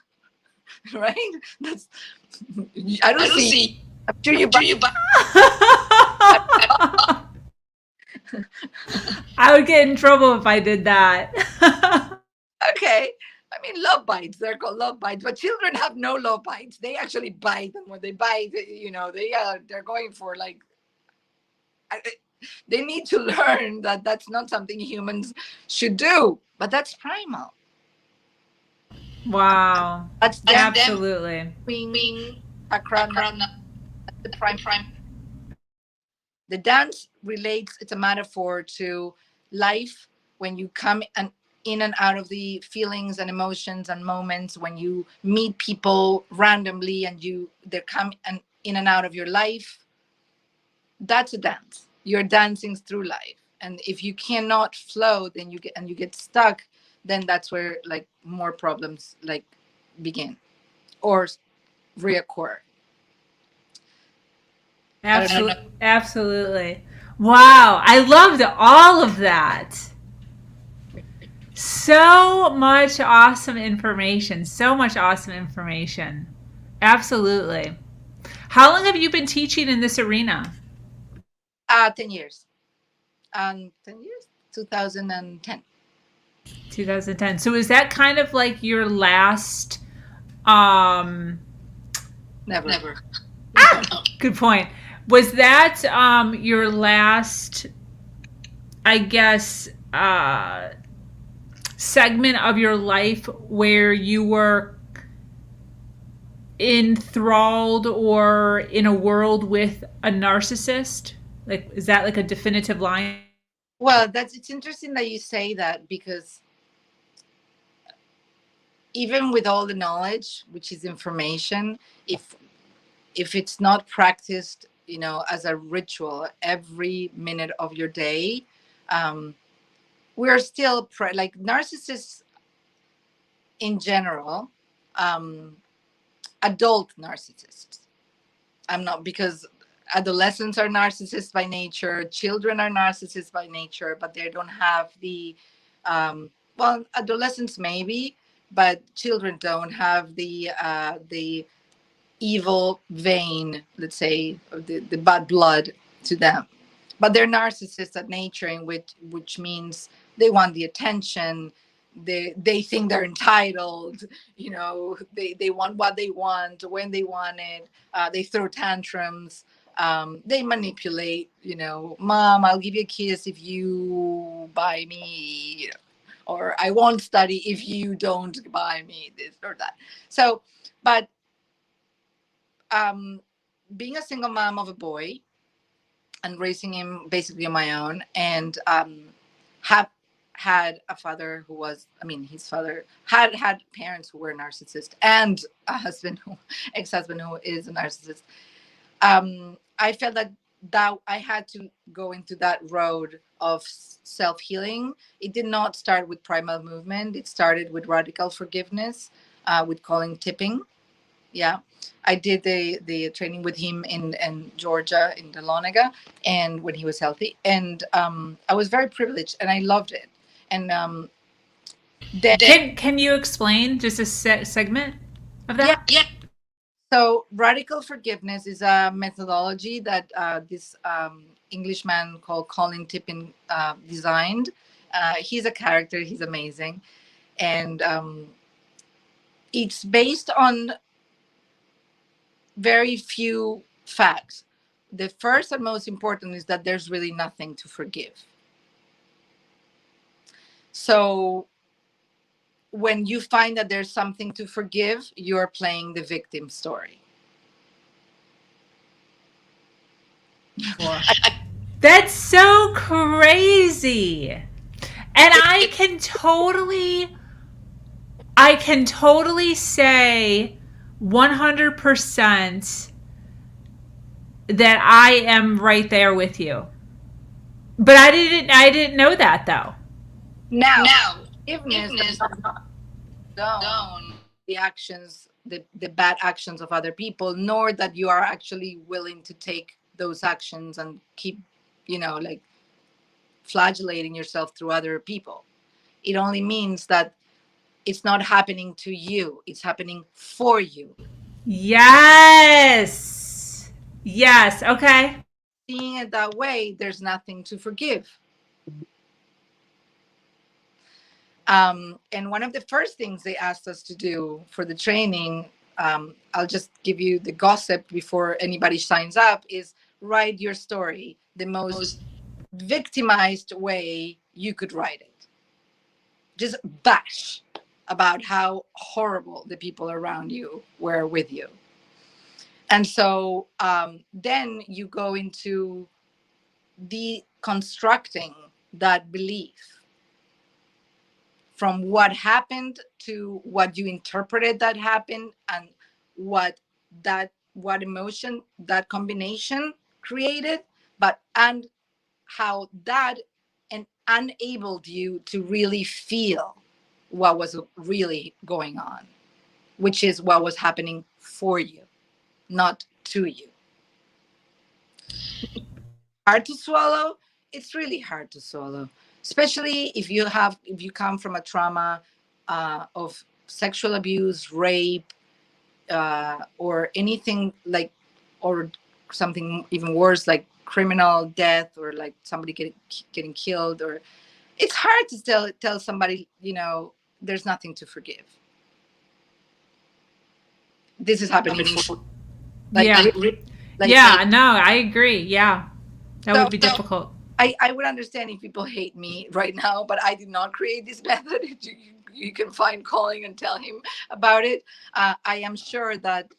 right? That's I don't see. I'm sure you bite. I would get in trouble if I did that. Okay. I mean, love bites. They're called love bites, but children have no love bites. They actually bite, and when they bite, they're going for like. They need to learn that that's not something humans should do, but that's primal. Wow. That's absolutely. Chakra, the prime. The dance relates. It's a metaphor to life when you come in and out of the feelings and emotions and moments when you meet people randomly and they're coming in and out of your life. That's a dance. You're dancing through life, and if you cannot flow, then you get stuck. Then that's where like more problems like begin or reoccur. Absolutely. Wow. I loved all of that. So much awesome information. Absolutely. How long have you been teaching in this arena? 10 years. 10 years? 2010. 2010. So is that kind of like your last Never. Good point. Was that your last, I guess, segment of your life where you were enthralled or in a world with a narcissist? Like, is that like a definitive line? Well, it's interesting that you say that, because even with all the knowledge, which is information, if it's not practiced, as a ritual every minute of your day, we're still like narcissists in general, adult narcissists. I'm not, because adolescents are narcissists by nature, children are narcissists by nature, but they don't have the well, adolescents maybe, but children don't have the evil vein, let's say, or the bad blood to them. But they're narcissists at nature, in which means they want the attention. They think they're entitled. You know, they want what they want when they want it. They throw tantrums. They manipulate. You know, mom, I'll give you a kiss if you buy me. You know, or I won't study if you don't buy me this or that. So, but being a single mom of a boy and raising him basically on my own, and have had a father who was, I mean, his father had parents who were narcissists, and a husband who, ex-husband who is a narcissist. I felt that I had to go into that road of self-healing. It did not start with Primal movement. It started with radical forgiveness, with calling tipping. Yeah, I did the training with him in Georgia, in Dahlonega, and when he was healthy, and I was very privileged, and I loved it. And then, can you explain just a segment of that? Yeah. So radical forgiveness is a methodology that this Englishman called Colin Tippin designed. He's a character. He's amazing, and it's based on very few facts. The first and most important is that there's really nothing to forgive. So when you find that there's something to forgive, you're playing the victim story. That's so crazy. And I can totally say 100% that I am right there with you. But I didn't know that though. Now forgiveness don't the actions, the bad actions of other people, nor that you are actually willing to take those actions and keep, like flagellating yourself through other people. It only means that it's not happening to you, it's happening for you. Yes, okay. Seeing it that way, there's nothing to forgive. And one of the first things they asked us to do for the training, I'll just give you the gossip before anybody signs up, is write your story the most victimized way you could write it. Just bash about how horrible the people around you were with you. And so then you go into deconstructing that belief from what happened to what you interpreted that happened, and what emotion that combination created, and how that enabled you to really feel what was really going on, which is what was happening for you, not to you. Hard to swallow. It's really hard to swallow, especially if you come from a trauma of sexual abuse, rape, or anything or something even worse, like criminal death, or like somebody getting killed. Or it's hard to tell somebody, there's nothing to forgive. This is happening. No, I agree. Yeah, that would be difficult. I would understand if people hate me right now, but I did not create this method. You can find Colin and tell him about it. I am sure that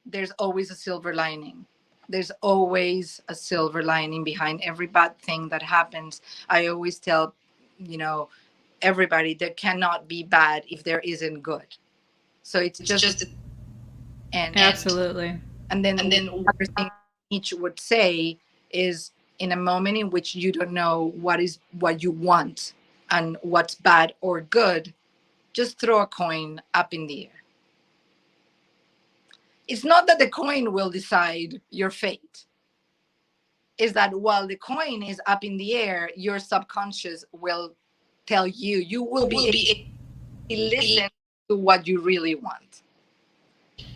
there's always a silver lining. There's always a silver lining behind every bad thing that happens. I always tell, everybody, there cannot be bad if there isn't good. So it's just absolutely. And then everything each would say is, in a moment in which you don't know what you want and what's bad or good, just throw a coin up in the air. It's not that the coin will decide your fate. It's that while the coin is up in the air, your subconscious will tell you. You will be able to listen to what you really want.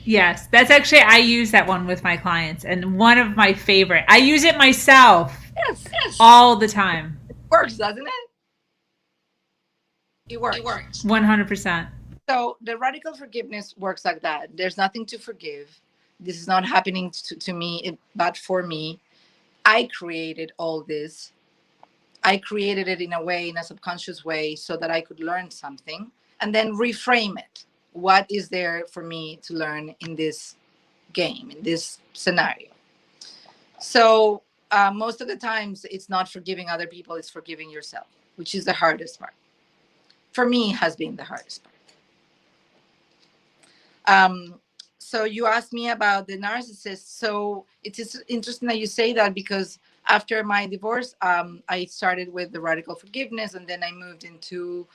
Yes, that's actually, I use that one with my clients, and one of my favorite. I use it myself Yes. all the time. It works, doesn't it? It works. 100%. So the radical forgiveness works like that. There's nothing to forgive. This is not happening to me, but for me. I created all this. I created it in a way, in a subconscious way, so that I could learn something and then reframe it. What is there for me to learn in this game, in this scenario? So most of the times it's not forgiving other people, it's forgiving yourself, which is the hardest part. For me, it has been the hardest part. So you asked me about the narcissist. So it is interesting that you say that, because after my divorce, I started with the radical forgiveness, and then I moved into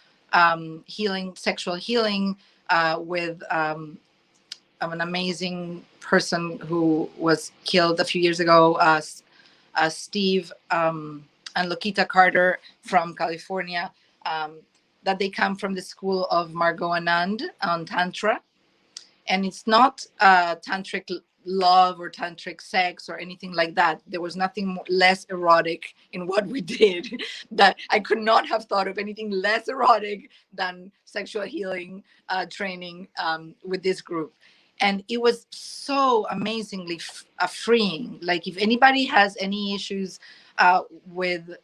healing, sexual healing, with an amazing person who was killed a few years ago, Steve and Lokita Carter from California. That they come from the school of Margot Anand on Tantra. And it's not tantric love or tantric sex or anything like that. There was nothing less erotic in what we did. That I could not have thought of anything less erotic than sexual healing training with this group. And it was so amazingly freeing. Like, if anybody has any issues with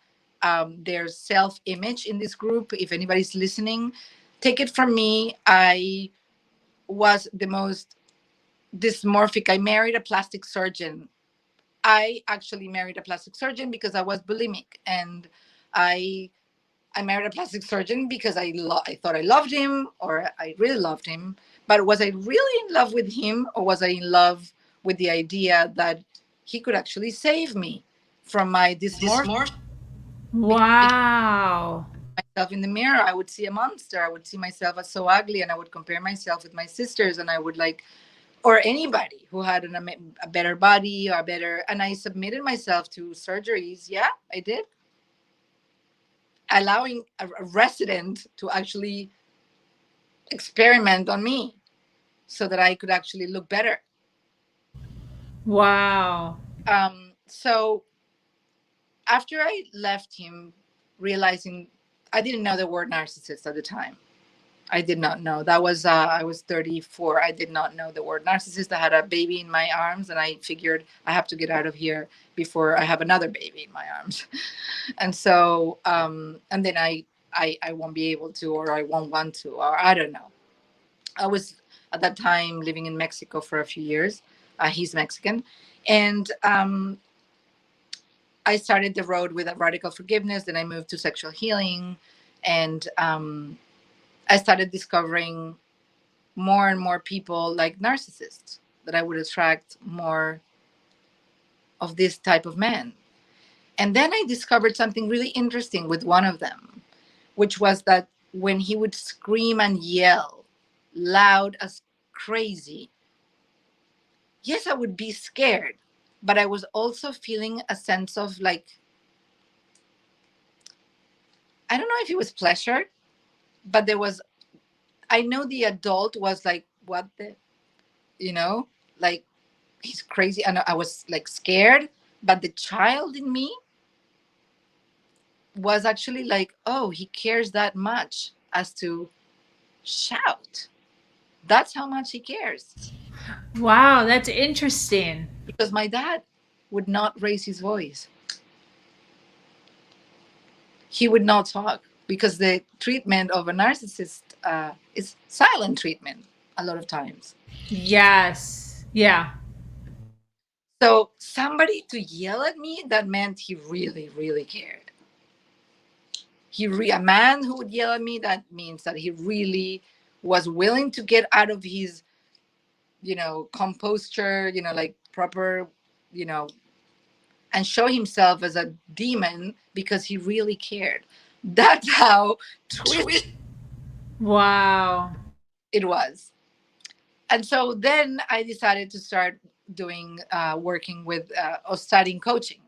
their self-image in this group, if anybody's listening, take it from me. I was the most dysmorphic. I married a plastic surgeon. I actually married a plastic surgeon because I was bulimic, and I married a plastic surgeon because I thought I loved him, or I really loved him. But was I really in love with him, or was I in love with the idea that he could actually save me from my dysmorphia? Wow. Myself in the mirror, I would see a monster. I would see myself as so ugly, and I would compare myself with my sisters, and I would or anybody who had a better body or better. And I submitted myself to surgeries. Yeah, I did. Allowing a resident to actually experiment on me so that I could actually look better. Wow. So after I left him, realizing I didn't know the word narcissist at the time. I did not know. That was I was 34. I did not know the word narcissist. I had a baby in my arms, and I figured I have to get out of here before I have another baby in my arms. And so, and then I won't be able to, or I won't want to, or I don't know. I was at that time living in Mexico for a few years. He's Mexican, and I started the road with a radical forgiveness. Then I moved to sexual healing, and I started discovering more and more people like narcissists, that I would attract more of this type of men. And then I discovered something really interesting with one of them, which was that when he would scream and yell loud as crazy, yes, I would be scared, but I was also feeling a sense of I don't know if it was pleasure, but I know the adult was like, what the, he's crazy. And I was scared, but the child in me was actually like, oh, he cares that much as to shout. That's how much he cares. Wow, that's interesting. Because my dad would not raise his voice. He would not talk, because the treatment of a narcissist is silent treatment a lot of times. Yes. Yeah. So somebody to yell at me, that meant he really, really cared. A man who would yell at me, that means that he really was willing to get out of his, composture, proper, and show himself as a demon because he really cared. That's how twisted. Wow. It was. And so then I decided to start doing working with or studying coaching.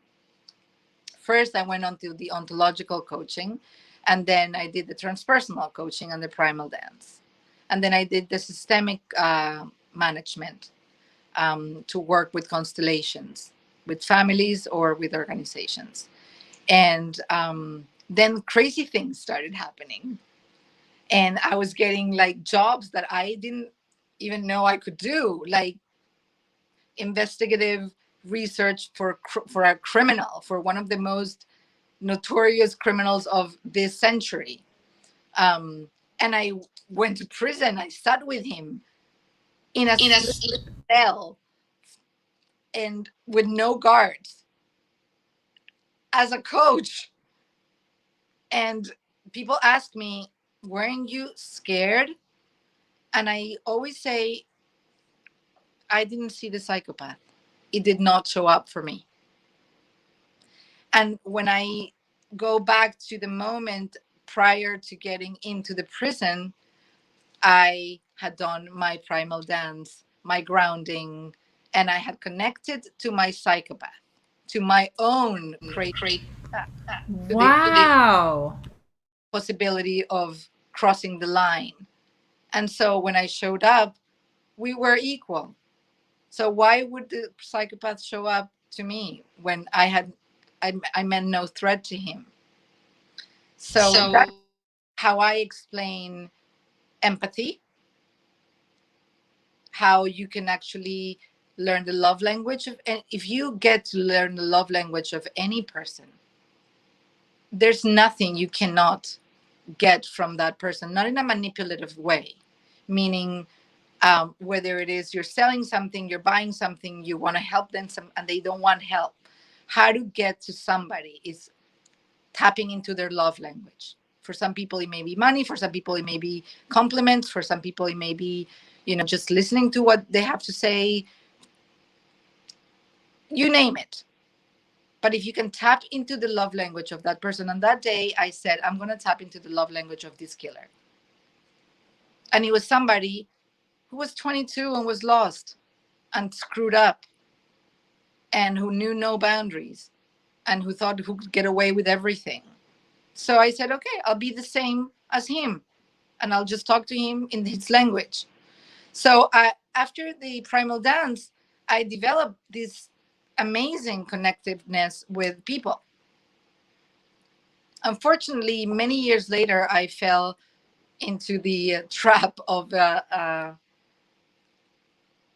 First, I went on to the ontological coaching, And then I did the transpersonal coaching and the primal dance. And then I did the systemic management to work with constellations, with families or with organizations. And then crazy things started happening. And I was getting like jobs that I didn't even know I could do, like investigative research for a criminal, for one of the most notorious criminals of this century. And I went to prison. I sat with him in a cell and with no guards as a coach. And people ask me, weren't you scared? And I always say, I didn't see the psychopath. It did not show up for me. And when I go back to the moment prior to getting into the prison, I had done my primal dance, my grounding, and I had connected to my psychopath, to my own crazy, Wow. to the possibility of crossing the line. And so when I showed up, we were equal. So why would the psychopath show up to me when I meant no threat to him? So that's how I explain empathy, how you can actually learn the love language of, and if you get to learn the love language of any person, there's nothing you cannot get from that person, not in a manipulative way, meaning whether it is you're selling something, you're buying something, you want to help them and they don't want help. How to get to somebody is tapping into their love language. For some people, it may be money. For some people, it may be compliments. For some people, it may be, just listening to what they have to say. You name it. But if you can tap into the love language of that person, on that day, I said, I'm going to tap into the love language of this killer. And it was somebody who was 22 and was lost and screwed up and who knew no boundaries and who thought who could get away with everything. So I said, okay, I'll be the same as him and I'll just talk to him in his language. So after the primal dance, I developed this amazing connectiveness with people. Unfortunately, many years later, I fell into the trap of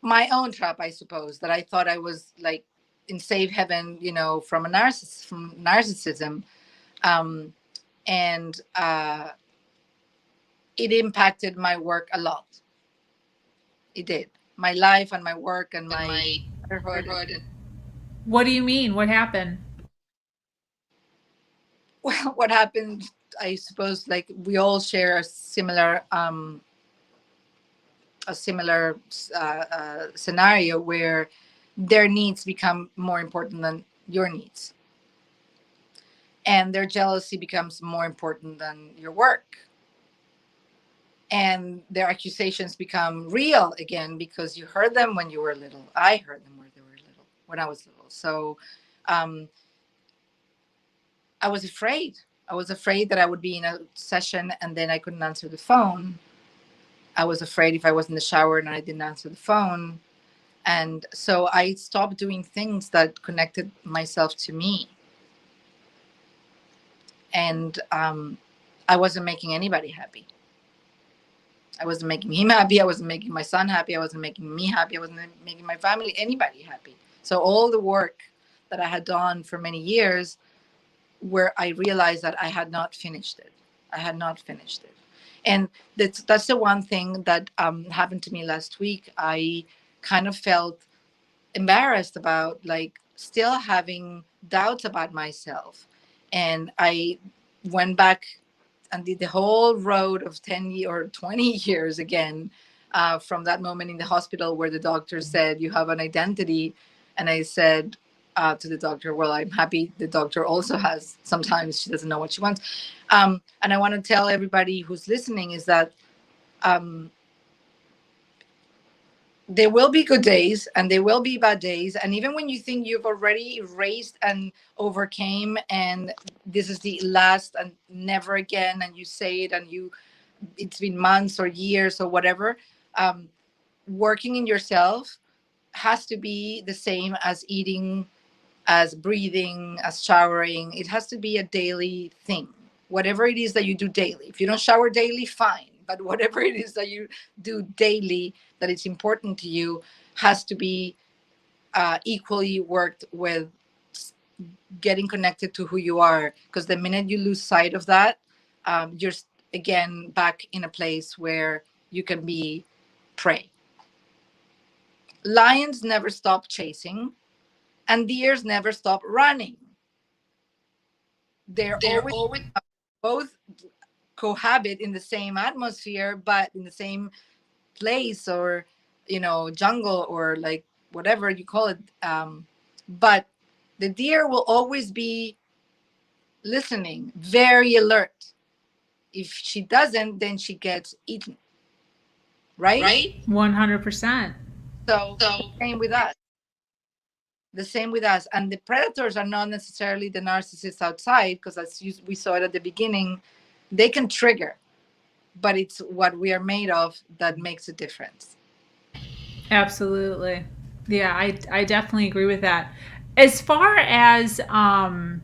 my own trap, I suppose, that I thought I was like in safe heaven, from narcissism. And it impacted my work a lot. It did. My life and my work and my motherhood. What do you mean? What happened? Well, what happened, I suppose, like we all share a similar scenario where their needs become more important than your needs. And their jealousy becomes more important than your work. And their accusations become real again because you heard them when you were little. I heard them when I was little. So I was afraid. I was afraid that I would be in a session and then I couldn't answer the phone. I was afraid if I was in the shower and I didn't answer the phone. And so I stopped doing things that connected myself to me. And I wasn't making anybody happy. I wasn't making him happy. I wasn't making my son happy. I wasn't making me happy. I wasn't making my family, anybody happy. So all the work that I had done for many years, where I realized that I had not finished it. And that's the one thing that happened to me last week. I kind of felt embarrassed about, like, still having doubts about myself. And I went back and did the whole road of 10 or 20 years again, from that moment in the hospital where the doctor said, you have an identity. And I said to the doctor, well, I'm happy the doctor also has, sometimes she doesn't know what she wants. And I want to tell everybody who's listening is that there will be good days and there will be bad days, and even when you think you've already erased and overcame and this is the last and never again, and you say it and it's been months or years or whatever, working in yourself has to be the same as eating, as breathing, as showering. It has to be a daily thing. Whatever it is that you do daily. If you don't shower daily, fine. But whatever it is that you do daily that is important to you has to be equally worked with getting connected to who you are. Because the minute you lose sight of that, you're again back in a place where you can be prey. Lions never stop chasing, and deers never stop running. They're always both cohabit in the same atmosphere, but in the same place, or jungle, or like whatever you call it. But the deer will always be listening, very alert. If she doesn't, then she gets eaten. Right? 100%. So same with us. The same with us. And the predators are not necessarily the narcissists outside, because as we saw it at the beginning, they can trigger, but it's what we are made of that makes a difference. Absolutely. Yeah, I definitely agree with that. As far as the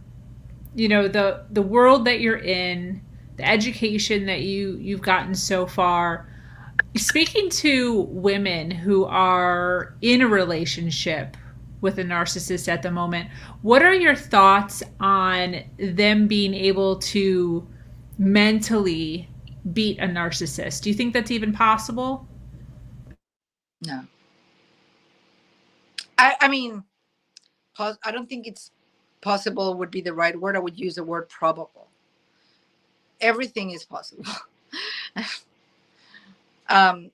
world that you're in, the education that you've gotten so far, speaking to women who are in a relationship with a narcissist at the moment, what are your thoughts on them being able to mentally beat a narcissist? Do you think that's even possible? No. I mean, I don't think it's possible would be the right word. I would use the word probable. Everything is possible. I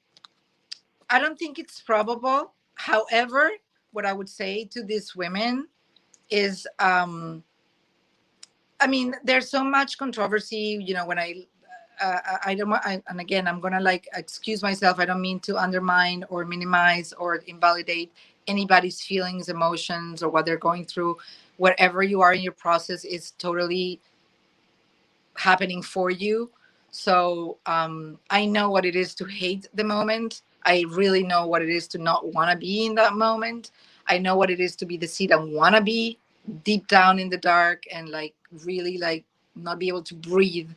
don't think it's probable. However, what I would say to these women is, I mean, there's so much controversy, when I don't, and again, I'm gonna excuse myself. I don't mean to undermine or minimize or invalidate anybody's feelings, emotions, or what they're going through. Whatever you are in your process is totally happening for you. So I know what it is to hate the moment. I really know what it is to not want to be in that moment. I know what it is to be the seed I want to be deep down in the dark, and really not be able to breathe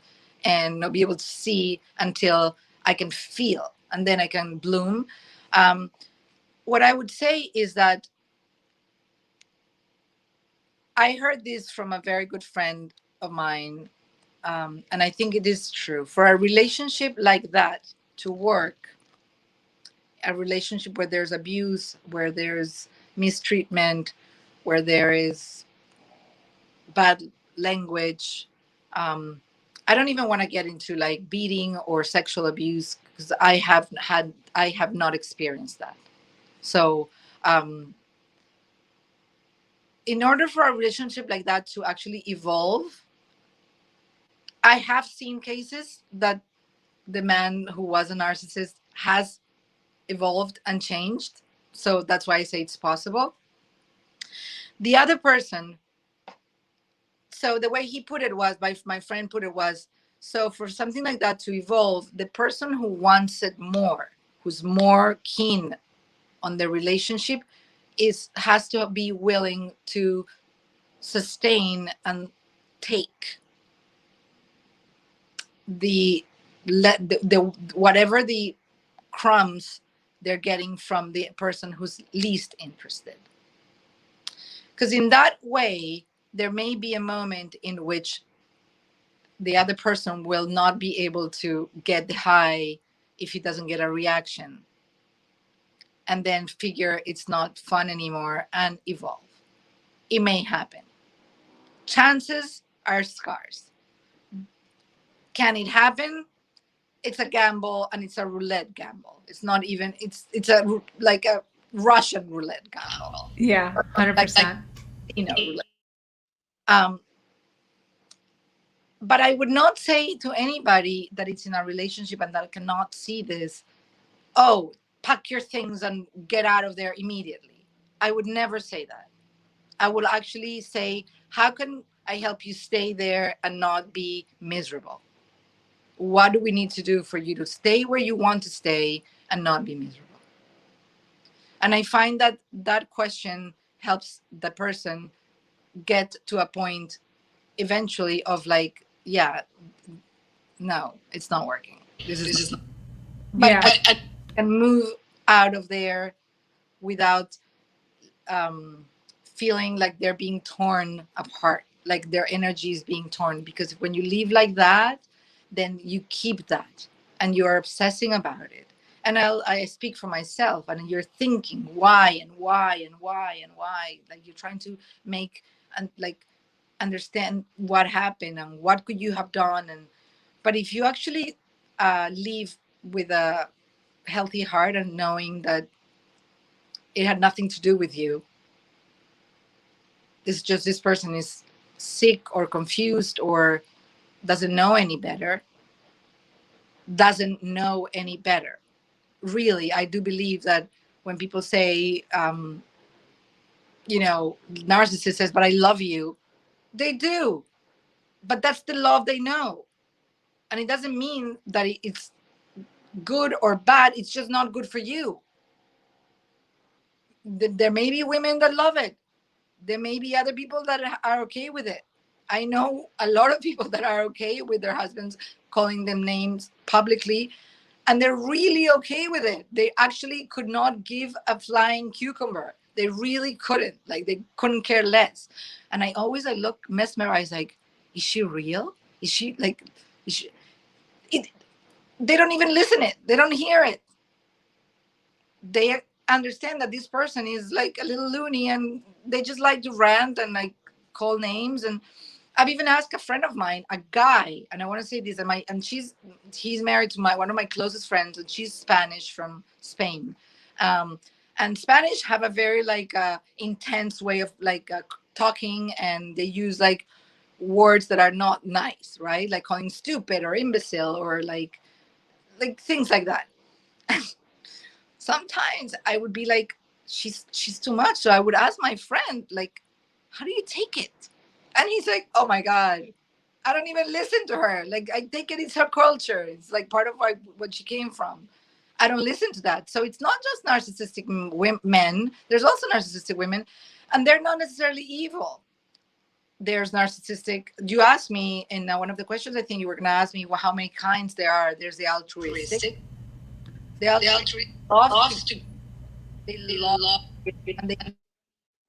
and not be able to see until I can feel, and then I can bloom. What I would say is that I heard this from a very good friend of mine, and I think it is true. For a relationship like that to work, a relationship where there's abuse, where there's mistreatment, where there is bad language, I don't even want to get into beating or sexual abuse, because I have not experienced that. So in order for a relationship like that to actually evolve, I have seen cases that the man who was a narcissist has evolved and changed. So that's why I say it's possible. The other person, so the way he put it was, my friend put it was, so for something like that to evolve, the person who wants it more, who's more keen on the relationship, has to be willing to sustain and take the whatever the crumbs they're getting from the person who's least interested. Because in that way, there may be a moment in which the other person will not be able to get the high if he doesn't get a reaction, and then figure it's not fun anymore and evolve. It may happen. Chances are scarce. Can it happen? It's a gamble, and it's a roulette gamble. It's not even, it's a Russian roulette gamble. Yeah, 100%. Roulette. But I would not say to anybody that it's in a relationship and that cannot see this, oh, pack your things and get out of there immediately. I would never say that. I will actually say, how can I help you stay there and not be miserable? What do we need to do for you to stay where you want to stay and not be miserable? And I find that that question helps the person get to a point eventually of like, yeah, no, it's not working. This is not. But Yeah. I can move out of there without feeling like they're being torn apart, like their energy is being torn. Because when you leave like that, then you keep that and you're obsessing about it. And I speak for myself, and you're thinking why and why and why and why, like you're trying to make and like understand what happened and what could you have done. And but if you actually leave with a healthy heart and knowing that it had nothing to do with you, it's just this person is sick or confused or doesn't know any better, really. I do believe that when people say narcissist says, but I love you, they do, but that's the love they know. And it doesn't mean that it's good or bad, it's just not good for you. There may be women that love it, there may be other people that are okay with it. I know a lot of people that are okay with their husbands calling them names publicly, and they're really okay with it. They actually could not give a flying cucumber. They really couldn't. Like, they couldn't care less. And I look mesmerized, like, is she real? Is she like, they don't even listen it. They don't hear it. They understand that this person is like a little loony, and they just like to rant and like call names. And I've even asked a friend of mine, a guy, and I want to say this, and he's married to one of my closest friends, and she's Spanish from Spain. And Spanish have a very like intense way of like talking, and they use like words that are not nice, right? Like calling stupid or imbecile or like things like that. Sometimes I would be like, she's too much. So I would ask my friend, like, how do you take it? And he's like, oh my God, I don't even listen to her. Like, I take it, it's her culture. It's like part of what she came from. I don't listen to that. So it's not just narcissistic men. There's also narcissistic women, and they're not necessarily evil. There's narcissistic. You asked me in one of the questions, I think you were going to ask me, well, how many kinds there are. There's the altruistic. The altruistic they love and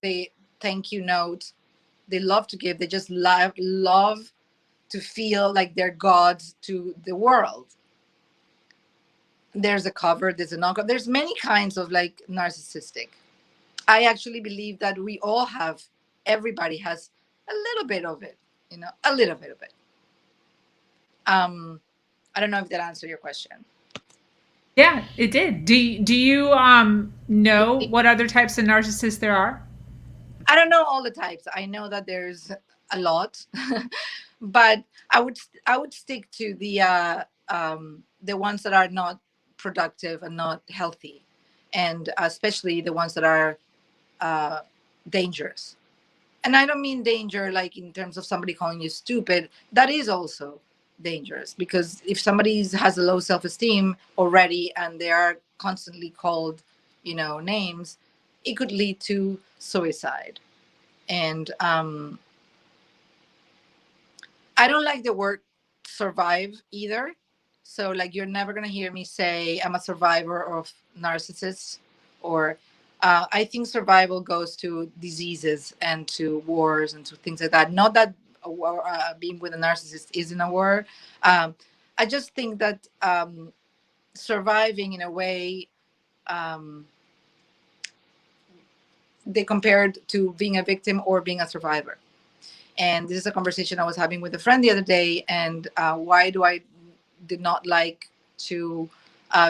they thank you notes. They love to give. They just love to feel like they're gods to the world. There's a cover, there's a non-cover. There's many kinds of like narcissistic. I actually believe that we all have, everybody has a little bit of it, a little bit of it. I don't know if that answered your question. Yeah, it did. Do you know what other types of narcissists there are? I don't know all the types. I know that there's a lot, but I would stick to the ones that are not productive and not healthy, and especially the ones that are dangerous. And I don't mean danger like in terms of somebody calling you stupid. That is also dangerous, because if somebody has a low self-esteem already and they are constantly called names, it could lead to suicide. And I don't like the word survive either. So like, you're never going to hear me say I'm a survivor of narcissists, or I think survival goes to diseases and to wars and to things like that. Not that being with a narcissist isn't a war. I just think that surviving in a way, they compared to being a victim or being a survivor. And this is a conversation I was having with a friend the other day. And why do I did not like to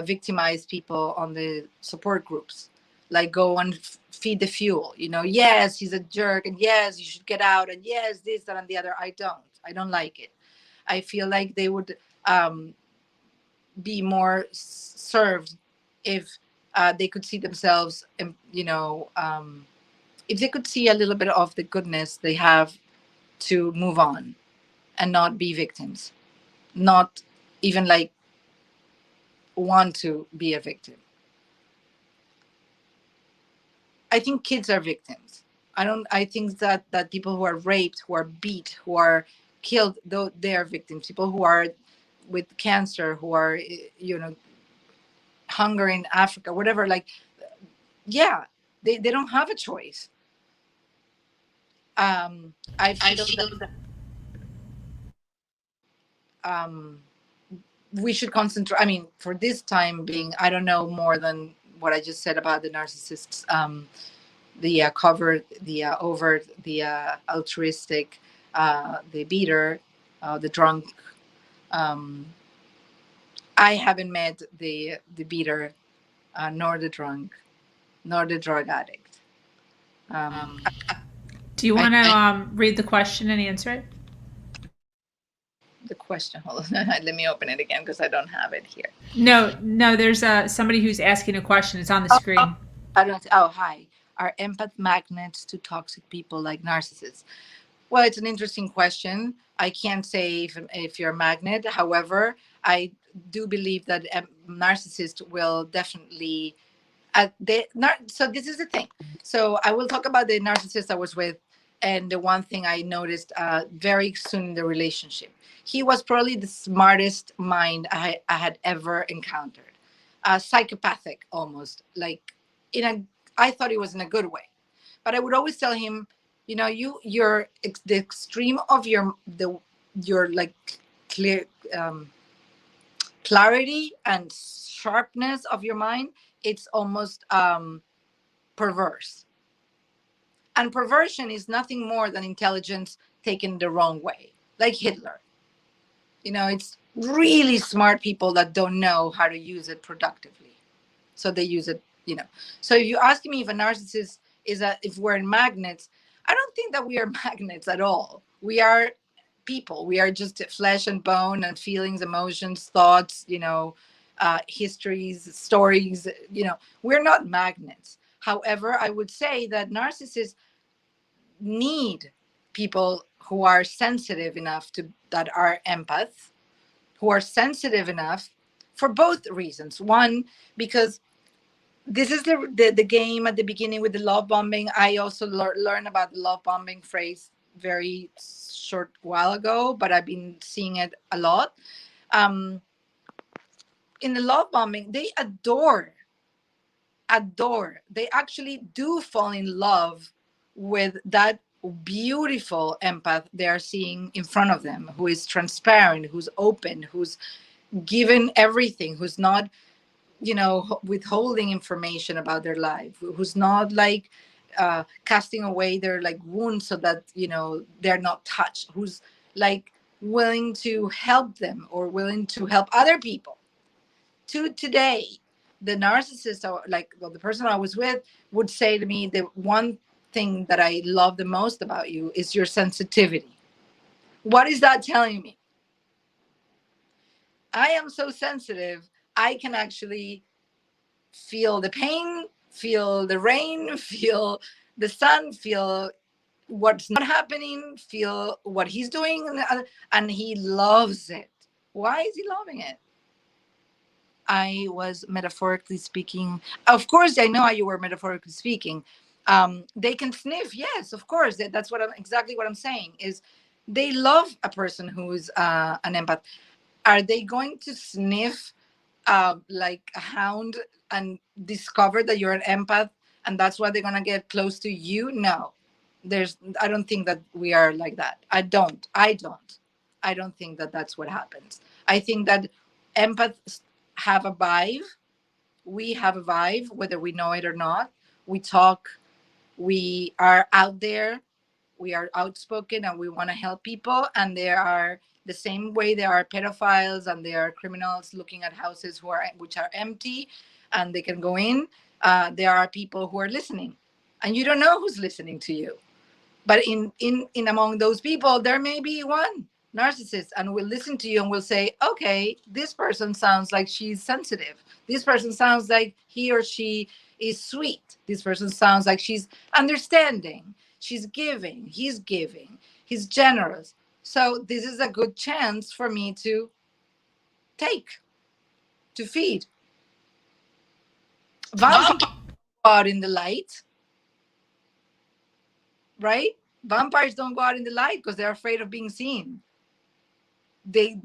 victimize people on the support groups? Like, go and feed the fuel, yes, he's a jerk, and yes, you should get out, and yes, this, that, and the other. I don't like it. I feel like they would be more served if they could see themselves, if they could see a little bit of the goodness they have, to move on and not be victims, not even like want to be a victim. I think kids are victims. I think that people who are raped, who are beat, who are killed, though, they are victims. People who are with cancer, who are, hunger in Africa, whatever, like, yeah, they don't have a choice. I feel that we should concentrate. I mean, for this time being, I don't know more than what I just said about the narcissists, the covert, the overt, the altruistic, the beater, the drunk. I haven't met the beater, nor the drunk, nor the drug addict. Do you want to read the question and answer it? The question, hold on, let me open it again because I don't have it here. No, there's somebody who's asking a question. It's on the screen. Hi. Are empath magnets to toxic people like narcissists? Well, it's an interesting question. I can't say if you're a magnet. However, I do believe that a narcissist will definitely. So this is the thing. So I will talk about the narcissist I was with, and the one thing I noticed very soon in the relationship. He was probably the smartest mind I had ever encountered. Psychopathic, almost, like I thought it was in a good way, but I would always tell him, you're the extreme of your like clear clarity and sharpness of your mind. It's almost perverse, and perversion is nothing more than intelligence taken the wrong way, like Hitler. It's really smart people that don't know how to use it productively, so they use it. So if you ask me if a narcissist if we're magnets, I don't think that we are magnets at all. We are people. We are just flesh and bone and feelings, emotions, thoughts, histories, stories. We're not magnets. However, I would say that narcissists need people who are sensitive enough that are empaths, who are sensitive enough for both reasons. One, because this is the game at the beginning with the love bombing. I also learned about the love bombing phrase very short while ago, but I've been seeing it a lot. In the love bombing, they adore. They actually do fall in love with that beautiful empath they are seeing in front of them, who is transparent, who's open, who's given everything, who's not withholding information about their life, who's not like casting away their like wounds so that they're not touched, who's like willing to help them or willing to help other people. Today, the narcissist, the person I was with, would say to me, the one thing that I love the most about you is your sensitivity. What is that telling me? I am so sensitive, I can actually feel the pain, feel the rain, feel the sun, feel what's not happening, feel what he's doing, and he loves it. Why is he loving it? I was metaphorically speaking. Of course, I know how you were metaphorically speaking. They can sniff. Yes, of course. That's exactly what I'm saying is they love a person who's an empath. Are they going to sniff like a hound and discover that you're an empath and that's why they're going to get close to you? No, I don't think that we are like that. I don't think that that's what happens. I think that empaths have a vibe. We have a vibe, whether we know it or not. We talk, we are out there, we are outspoken, and we want to help people. And there are the same way there are pedophiles and there are criminals looking at houses which are empty and they can go in. There are people who are listening, and you don't know who's listening to you. But in among those people, there may be one narcissist and will listen to you and will say, okay, this person sounds like she's sensitive. This person sounds like he or she is sweet. This person sounds like she's understanding. She's giving. He's generous. So this is a good chance for me to take, to feed. Vampires go out in the light, right? Vampires don't go out in the light because they're afraid of being seen. They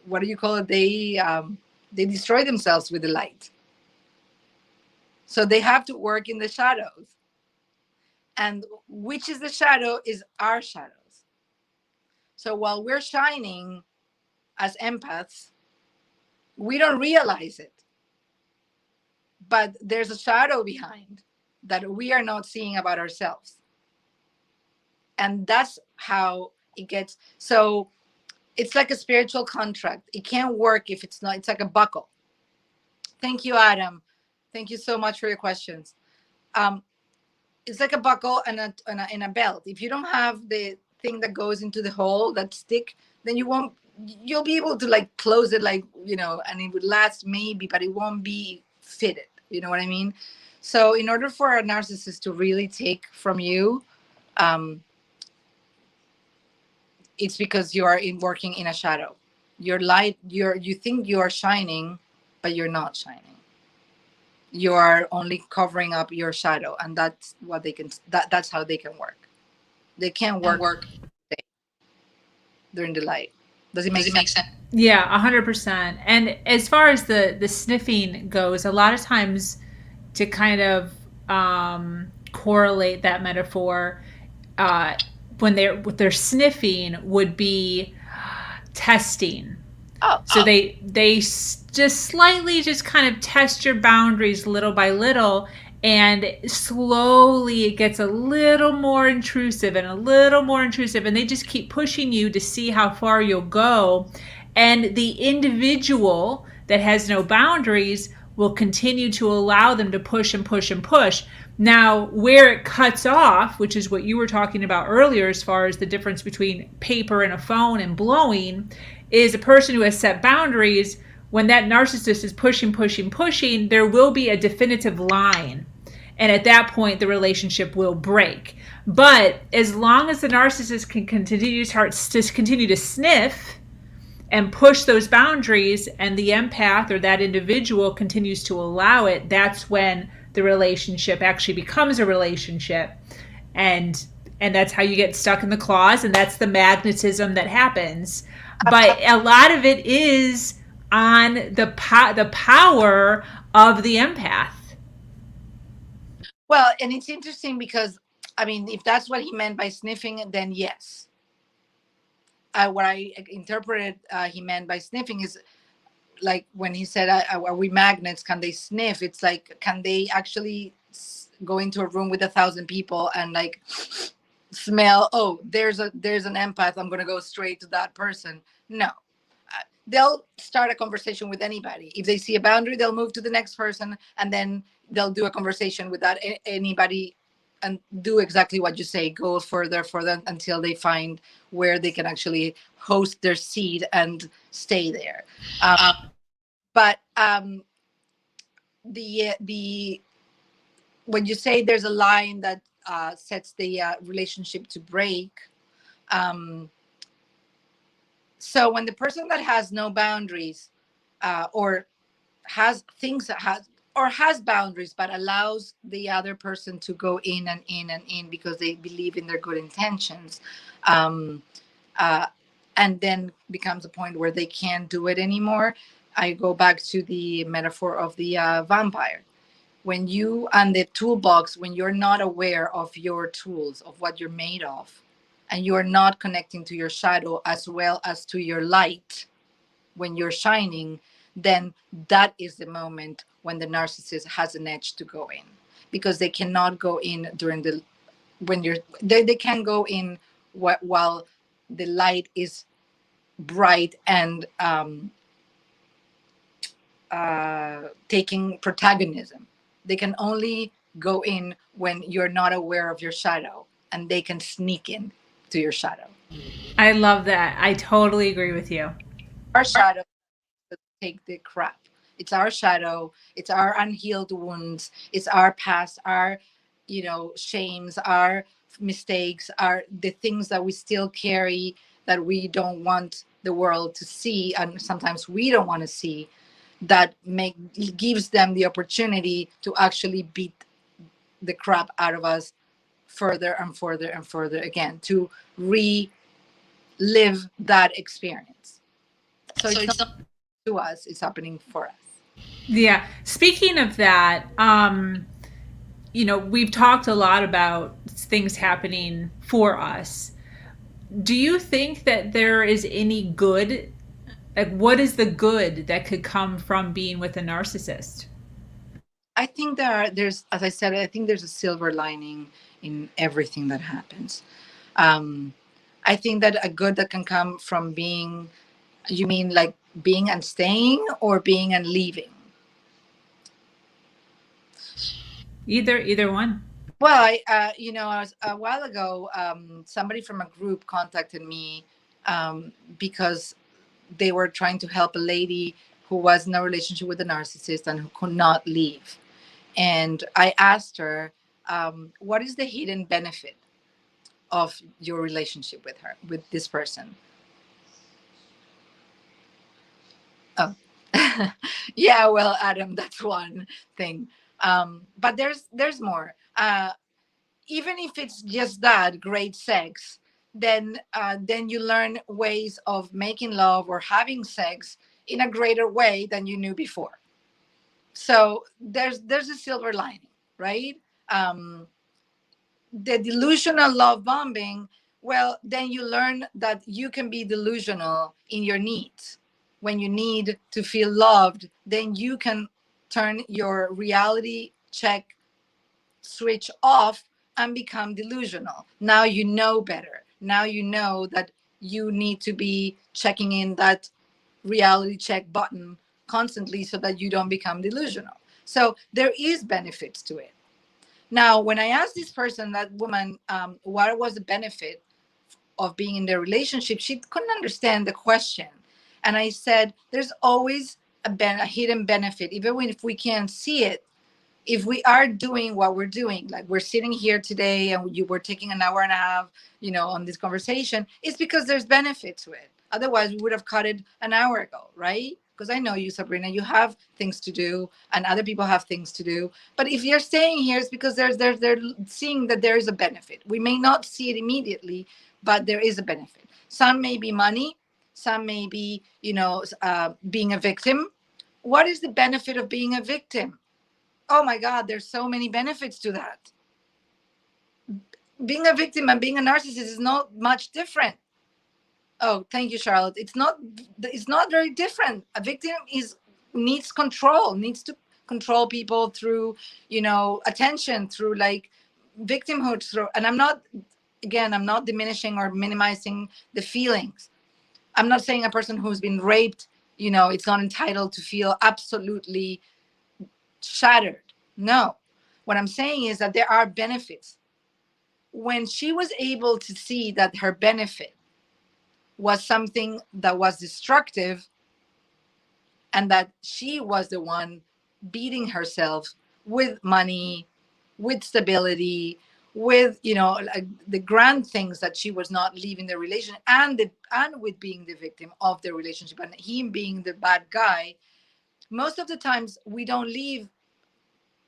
what do you call it? They destroy themselves with the light. So they have to work in the shadows. And which is the shadow is our shadows. So while we're shining as empaths, we don't realize it. But there's a shadow behind that we are not seeing about ourselves. And that's how it gets. So it's like a spiritual contract. It can't work if it's not. It's like a buckle. Thank you, Adam. Thank you so much for your questions. It's like a buckle and a belt. If you don't have the thing that goes into the hole, that stick, then you'll be able to like close it, like, you know, and it would last maybe, but it won't be fitted. You know what I mean? So in order for a narcissist to really take from you, it's because you are working in a shadow. Your light, you think you are shining, but you're not shining. You are only covering up your shadow, and that's what they can. That's how they can work. They can't work during the light. Does it make sense? Yeah, 100%. And as far as the sniffing goes, a lot of times to kind of correlate that metaphor, when they're sniffing would be testing. So they just slightly just kind of test your boundaries little by little, and slowly it gets a little more intrusive and a little more intrusive, and they just keep pushing you to see how far you'll go. And the individual that has no boundaries will continue to allow them to push and push and push. Now, where it cuts off, which is what you were talking about earlier as far as the difference between paper and a phone and blowing, is a person who has set boundaries. When that narcissist is pushing, there will be a definitive line. And at that point, the relationship will break. But as long as the narcissist can continue to sniff and push those boundaries, and the empath or that individual continues to allow it, that's when the relationship actually becomes a relationship. And that's how you get stuck in the claws, and that's the magnetism that happens. But a lot of it is on the power of the empath. Well, and it's interesting because, I mean, if that's what he meant by sniffing, then yes. What I interpreted he meant by sniffing is like when he said, are we magnets? Can they sniff? It's like, can they actually go into a room with 1,000 people and like smell, oh, there's an empath, I'm going to go straight to that person? No. They'll start a conversation with anybody. If they see a boundary, they'll move to the next person, and then they'll do a conversation with that anybody and do exactly what you say, go further until they find where they can actually host their seed and stay there. But when you say there's a line that sets the relationship to break, so when the person that has no boundaries or has boundaries but allows the other person to go in and in and in because they believe in their good intentions, and then becomes a point where they can't do it anymore, I go back to the metaphor of the vampire. When you and the toolbox, when you're not aware of your tools, of what you're made of, and you're not connecting to your shadow as well as to your light when you're shining, then that is the moment when the narcissist has an edge to go in, because they cannot go in they can go in while the light is bright and taking protagonism. They can only go in when you're not aware of your shadow, and they can sneak in. to your shadow. I love that. I totally agree with you. Our shadow take the crap. It's our shadow. It's our unhealed wounds. It's our past, our, shames, our mistakes, are the things that we still carry that we don't want the world to see, and sometimes we don't want to see. That gives them the opportunity to actually beat the crap out of us further and further and further again, to relive that experience. So it's not to us, it's happening for us. Yeah. Speaking of that, we've talked a lot about things happening for us. Do you think that there is any good? Like, what is the good that could come from being with a narcissist? I think there's, as I said, I think there's a silver lining in everything that happens. I think that a good that can come from being, you mean like being and staying, or being and leaving? Either one. Well, a while ago, somebody from a group contacted me because they were trying to help a lady who was in a relationship with a narcissist and who could not leave. And I asked her, what is the hidden benefit of your relationship with this person? Oh, yeah, well, Adam, that's one thing. But there's more. Even if it's just that great sex, then you learn ways of making love or having sex in a greater way than you knew before. So there's a silver lining, right? The delusional love bombing, well, then you learn that you can be delusional in your needs. When you need to feel loved, then you can turn your reality check switch off and become delusional. Now you know better. Now you know that you need to be checking in that reality check button constantly so that you don't become delusional. So there is benefits to it. Now, when I asked this person, that woman, what was the benefit of being in the relationship, she couldn't understand the question. And I said, there's always a hidden benefit, even if we can't see it. If we are doing what we're doing, like we're sitting here today and you were taking an hour and a half, on this conversation, it's because there's benefit to it. Otherwise, we would have cut it an hour ago, right? Because I know you, Sabrina, you have things to do and other people have things to do. But if you're staying here, it's because they're seeing that there is a benefit. We may not see it immediately, but there is a benefit. Some may be money. Some may be, being a victim. What is the benefit of being a victim? Oh my God, there's so many benefits to that. Being a victim and being a narcissist is not much different. Oh, thank you, Charlotte. It's not very different. A victim needs control, needs to control people through, attention, through like victimhood. And I'm not diminishing or minimizing the feelings. I'm not saying a person who's been raped, it's not entitled to feel absolutely shattered. No. What I'm saying is that there are benefits. When she was able to see that her benefit was something that was destructive and that she was the one beating herself with money, with stability, with like the grand things that she was not leaving the relationship, and with being the victim of the relationship and him being the bad guy, most of the times we don't leave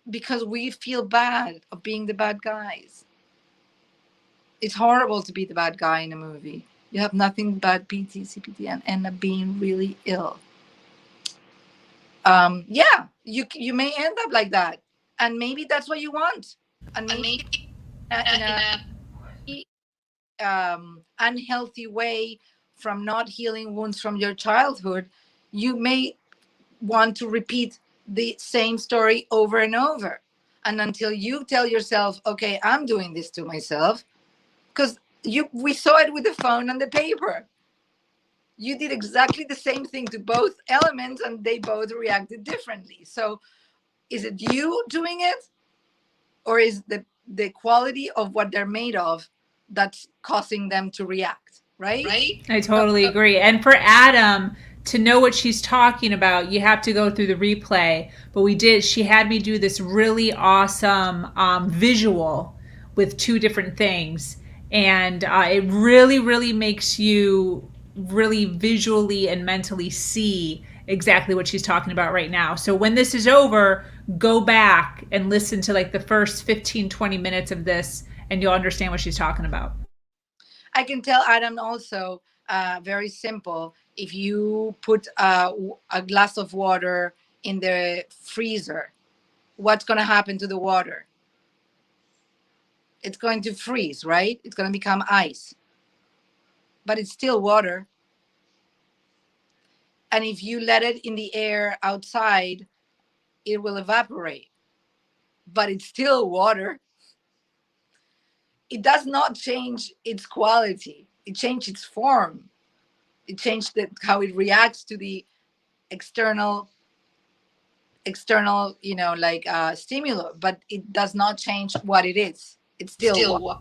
because we feel bad of being the bad guys. It's horrible to be the bad guy in a movie. You have nothing but PT, CPT, and end up being really ill. Yeah, you may end up like that, and maybe that's what you want. And maybe in a unhealthy way, from not healing wounds from your childhood, you may want to repeat the same story over and over, and until you tell yourself, okay, I'm doing this to myself, because we saw it with the phone and the paper. You did exactly the same thing to both elements and they both reacted differently. So is it you doing it, or is the quality of what they're made of that's causing them to react, right? I totally agree. And for Adam to know what she's talking about, you have to go through the replay. But she had me do this really awesome visual with two different things. And it really, really makes you really visually and mentally see exactly what she's talking about right now. So when this is over, go back and listen to like the first 15, 20 minutes of this, and you'll understand what she's talking about. I can tell Adam also, very simple. If you put a glass of water in the freezer, what's going to happen to the water? It's going to freeze, right? It's going to become ice. But it's still water. And if you let it in the air outside, it will evaporate. But it's still water. It does not change its quality. It changed its form. It changed how it reacts to the external, stimulus, but it does not change what it is. It's still water.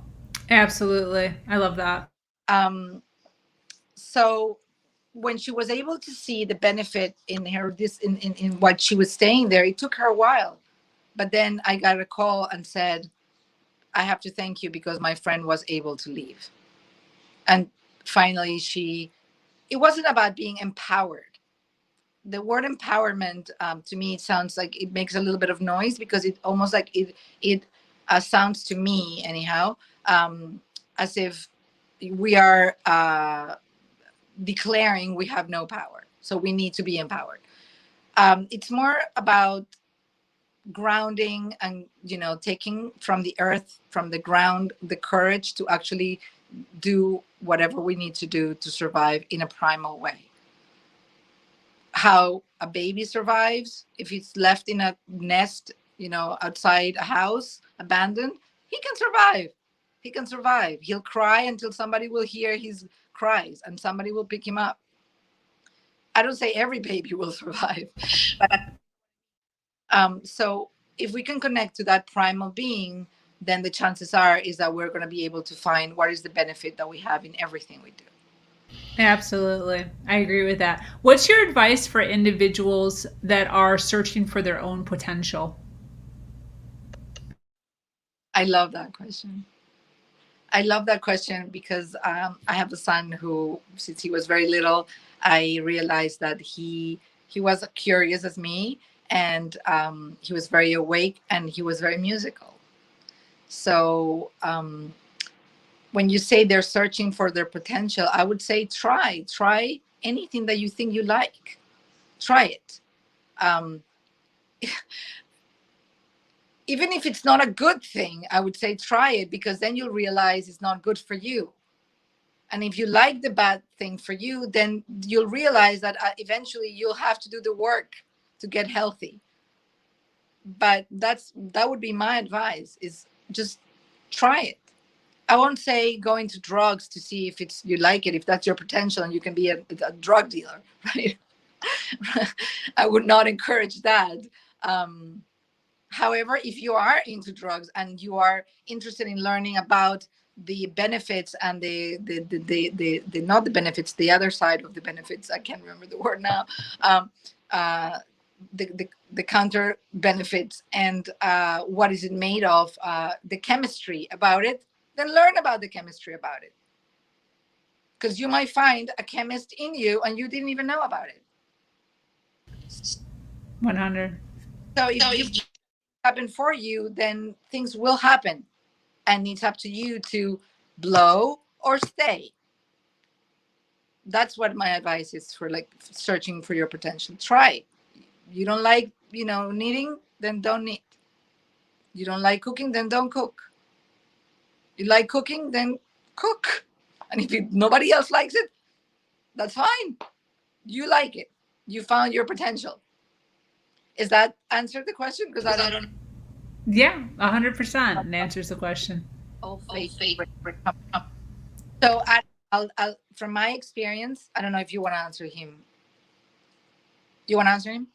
Absolutely. I love that. So when she was able to see the benefit in what she was saying there, it took her a while. But then I got a call and said, I have to thank you because my friend was able to leave. And finally, it wasn't about being empowered. The word empowerment, to me, it sounds like it makes a little bit of noise because it almost like it sounds to me, anyhow, as if we are declaring we have no power. So we need to be empowered. It's more about grounding and, taking from the earth, from the ground, the courage to actually do whatever we need to do to survive in a primal way. How a baby survives if it's left in a nest, outside a house, abandoned, he can survive. He can survive. He'll cry until somebody will hear his cries and somebody will pick him up. I don't say every baby will survive, but so if we can connect to that primal being, then the chances is that we're going to be able to find what is the benefit that we have in everything we do. Absolutely. I agree with that. What's your advice for individuals that are searching for their own potential? I love that question. I love that question because I have a son who, since he was very little, I realized that he was curious as me, and he was very awake and he was very musical. So when you say they're searching for their potential, I would say try anything that you think you like. Try it. Even if it's not a good thing, I would say try it, because then you'll realize it's not good for you. And if you like the bad thing for you, then you'll realize that eventually you'll have to do the work to get healthy. But that would be my advice, is just try it. I won't say go into drugs to see if you like it, if that's your potential and you can be a drug dealer, right? I would not encourage that. However, if you are into drugs and you are interested in learning about the benefits and the not the benefits, the other side of the benefits, I can't remember the word now, the counter benefits and what is it made of, the chemistry about it, then learn about the chemistry about it. Because you might find a chemist in you and you didn't even know about it. 100. So if it happen for you, then things will happen. And it's up to you to blow or stay. That's what my advice is for, like, searching for your potential. Try. You don't like, knitting, then don't knit. You don't like cooking, then don't cook. You like cooking, then cook. And if nobody else likes it, that's fine. You like it. You found your potential. Is that answer the question? Because I don't. Yeah, 100% answers the question. All faith. So I'll from my experience, I don't know if you want to answer him. You want to answer him?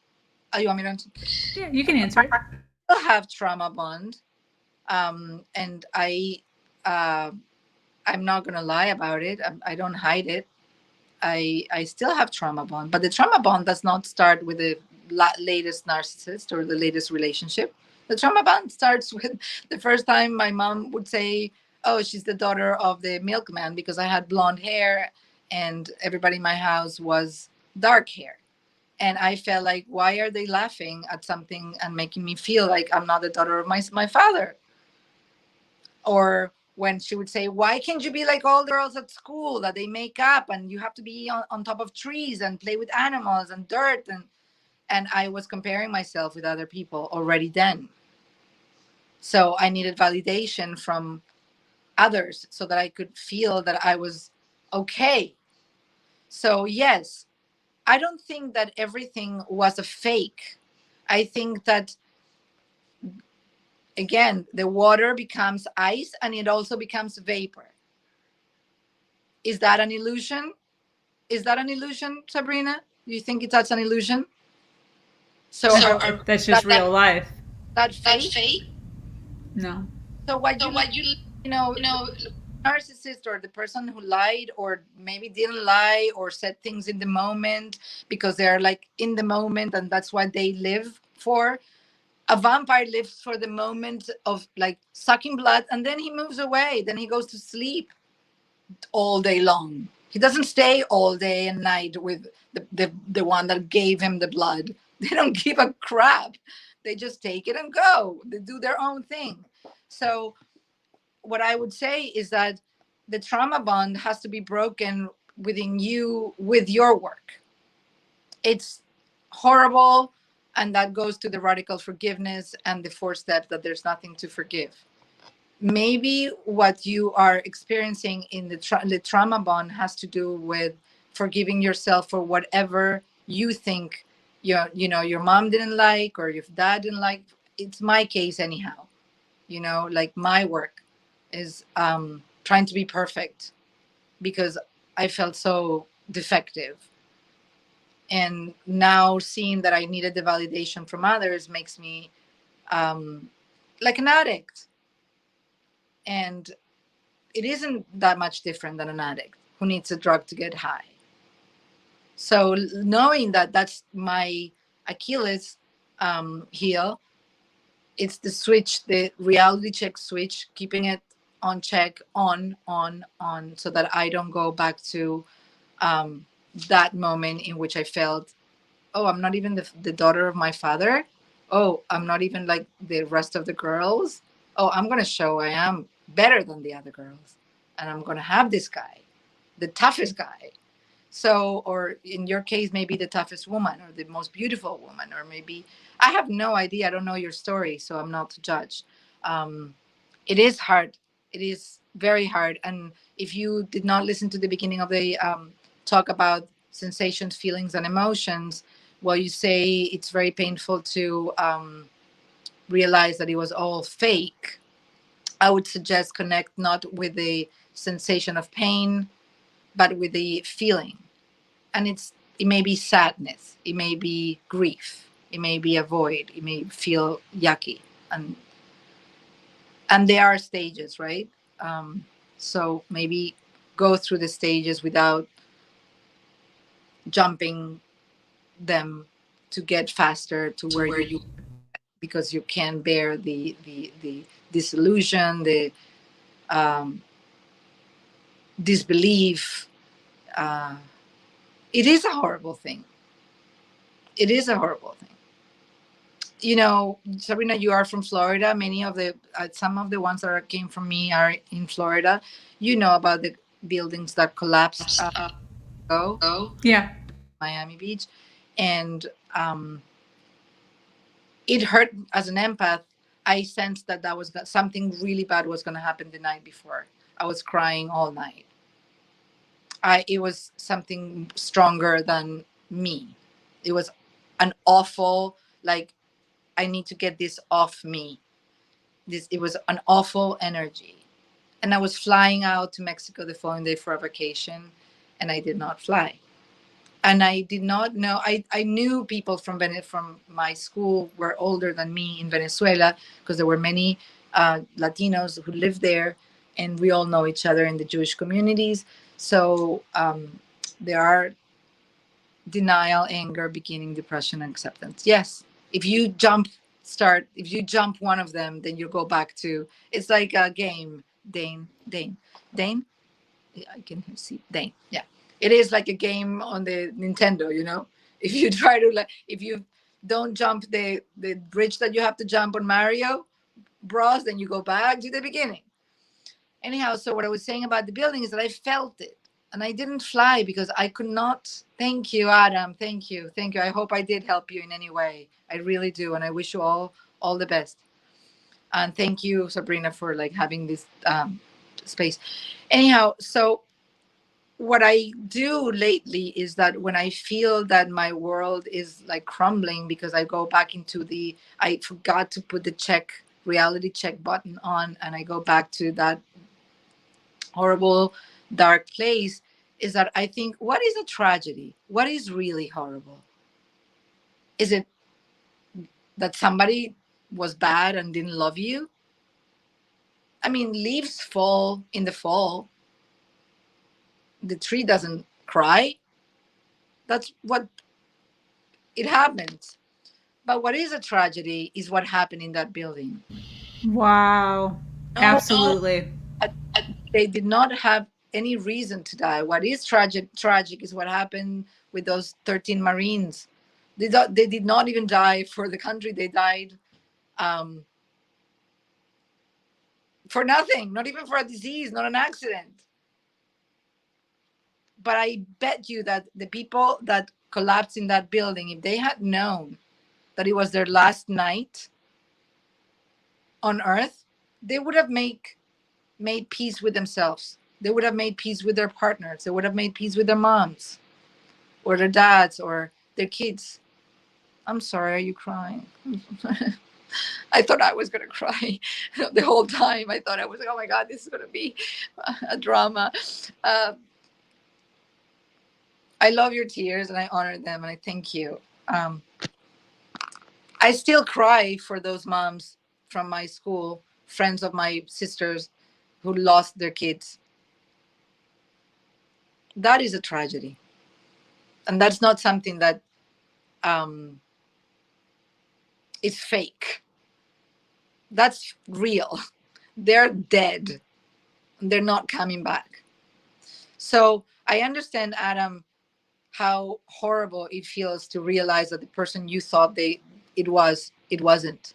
Oh, you want me to answer? Yeah, you can answer it. I have trauma bond, and I I'm not going to lie about it. I don't hide it. I still have trauma bond, but the trauma bond does not start with the latest narcissist or the latest relationship. The trauma bond starts with the first time my mom would say, "Oh, she's the daughter of the milkman," because I had blonde hair and everybody in my house was dark hair. And I felt like, why are they laughing at something and making me feel like I'm not the daughter of my father? Or when she would say, why can't you be like all the girls at school that they make up and you have to be on top of trees and play with animals and dirt? And I was comparing myself with other people already then. So I needed validation from others so that I could feel that I was okay. So yes, I don't think that everything was a fake. I think that, again, the water becomes ice and it also becomes vapor. Is that an illusion? Is that an illusion, Sabrina? Do you think that's an illusion? So that's just real life. That fake? No. So what you know, narcissist or the person who lied or maybe didn't lie or said things in the moment because they're like in the moment and that's what they live for. A vampire lives for the moment of like sucking blood and then he moves away. Then he goes to sleep all day long. He doesn't stay all day and night with the one that gave him the blood. They don't give a crap. They just take it and go. They do their own thing. So what I would say is that the trauma bond has to be broken within you with your work. It's horrible, and that goes to the radical forgiveness and the 4 steps that there's nothing to forgive. Maybe what you are experiencing in the trauma bond has to do with forgiving yourself for whatever you think your mom didn't like or your dad didn't like. It's my case anyhow. Like my work is trying to be perfect because I felt so defective. And now seeing that I needed the validation from others makes me like an addict. And it isn't that much different than an addict who needs a drug to get high. So knowing that that's my Achilles heel, it's the switch, the reality check switch, keeping it on check, on, so that I don't go back to that moment in which I felt, oh, I'm not even the daughter of my father. Oh, I'm not even like the rest of the girls. Oh, I'm going to show I am better than the other girls. And I'm going to have this guy, the toughest guy. So, or in your case, maybe the toughest woman or the most beautiful woman, or maybe, I have no idea. I don't know your story, so I'm not to judge. It is hard. It is very hard. And if you did not listen to the beginning of the talk about sensations, feelings, and emotions, well, you say it's very painful to realize that it was all fake. I would suggest connect not with the sensation of pain, but with the feeling. And it may be sadness, it may be grief, it may be a void, it may feel yucky. And there are stages, right? So maybe go through the stages without jumping them to get faster to where you, because you can't bear the disillusion, the disbelief. It is a horrible thing. It is a horrible thing. Sabrina, you are from Florida. Many of some of the ones that came from me are in Florida. You know about the buildings that collapsed. Yeah. Miami Beach. And it hurt as an empath. I sensed that was something really bad was going to happen the night before. I was crying all night. It was something stronger than me. It was an awful, like, I need to get this off me. It was an awful energy. And I was flying out to Mexico the following day for a vacation, and I did not fly. And I did not know, I knew people from my school were older than me in Venezuela, because there were many Latinos who lived there. and we all know each other in the Jewish communities. So there are denial, anger, beginning, depression, and acceptance. Yes, if you jump one of them, then you go back to, it's like a game. Dane. Yeah, I can see Dane. Yeah, it is like a game on the Nintendo. If you try to, like, if you don't jump the bridge that you have to jump on Mario Bros, then you go back to the beginning. Anyhow, so what I was saying about the building is that I felt it, and I didn't fly because I could not. Thank you, Adam. Thank you. I hope I did help you in any way. I really do, and I wish you all the best. And thank you, Sabrina, for like having this space. Anyhow, so what I do lately is that when I feel that my world is like crumbling because I go back into I forgot to put the reality check button on, and I go back to that horrible, dark place, is that I think, what is a tragedy? What is really horrible? Is it that somebody was bad and didn't love you? I mean, leaves fall in the fall. The tree doesn't cry. That's what it happens. But what is a tragedy is what happened in that building. Wow. Absolutely. They did not have any reason to die. What is tragic is what happened with those 13 Marines. They did not even die for the country. They died for nothing, not even for a disease, not an accident. But I bet you that the people that collapsed in that building, if they had known that it was their last night on Earth, they would have made peace with themselves. They would have made peace with their partners. They would have made peace with their moms or their dads or their kids. I'm sorry, are you crying? I thought I was going to cry the whole time. I thought I was like, oh my God, this is going to be a drama. I love your tears and I honor them and I thank you. I still cry for those moms from my school, friends of my sisters who lost their kids. That is a tragedy. And that's not something that is fake. That's real. They're dead. They're not coming back. So I understand, Adam, how horrible it feels to realize that the person you thought it wasn't.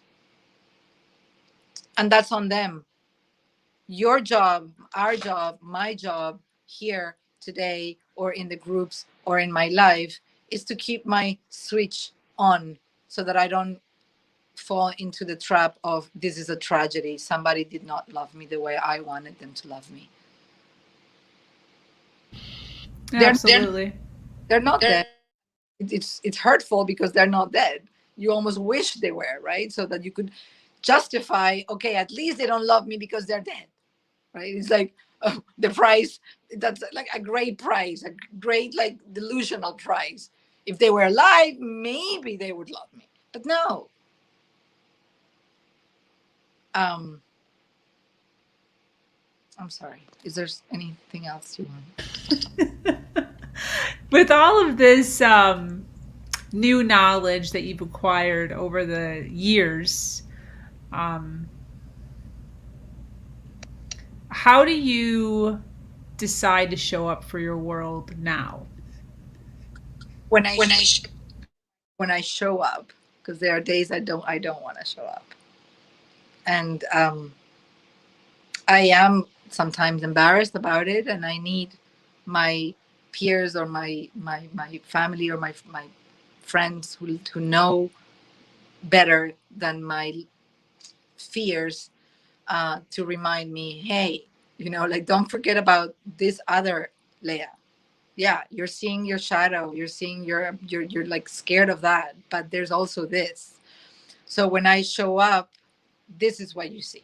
And that's on them. Your job, our job, my job here today or in the groups or in my life is to keep my switch on so that I don't fall into the trap of, this is a tragedy. Somebody did not love me the way I wanted them to love me. Absolutely. They're not dead. It's hurtful because they're not dead. You almost wish they were, right? So that you could justify, okay, at least they don't love me because they're dead, right? It's like the price, that's like a great price, a great like delusional price. If they were alive, maybe they would love me, but no. I'm sorry. Is there anything else you want? With all of this new knowledge that you've acquired over the years, how do you decide to show up for your world now? When I show up, because there are days I don't want to show up, and I am sometimes embarrassed about it, and I need my peers or my family or my friends who know better than my fears to remind me, hey, like, don't forget about this other Lea. Yeah, you're seeing your shadow, you're seeing you're like scared of that, but there's also this. So when I show up, this is what you see.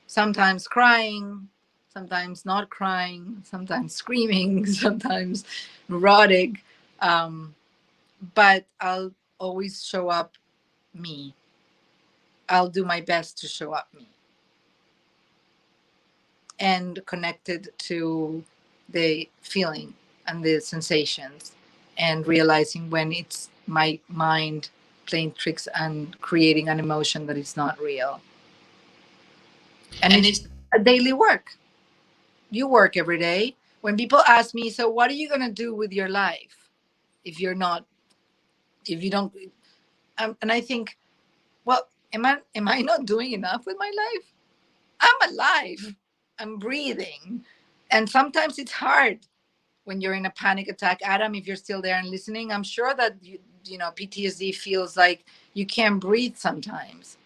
Sometimes crying, sometimes not crying, sometimes screaming, sometimes neurotic, but I'll always show up me. I'll do my best to show up me. and connected to the feeling and the sensations, and realizing when it's my mind playing tricks and creating an emotion that is not real. And it's a daily work. You work every day. When people ask me, so what are you going to do with your life if you don't, and I think, well, am I not doing enough with my life? I'm alive. I'm breathing. And sometimes it's hard when you're in a panic attack. Adam, if you're still there and listening, I'm sure that you know, PTSD feels like you can't breathe sometimes.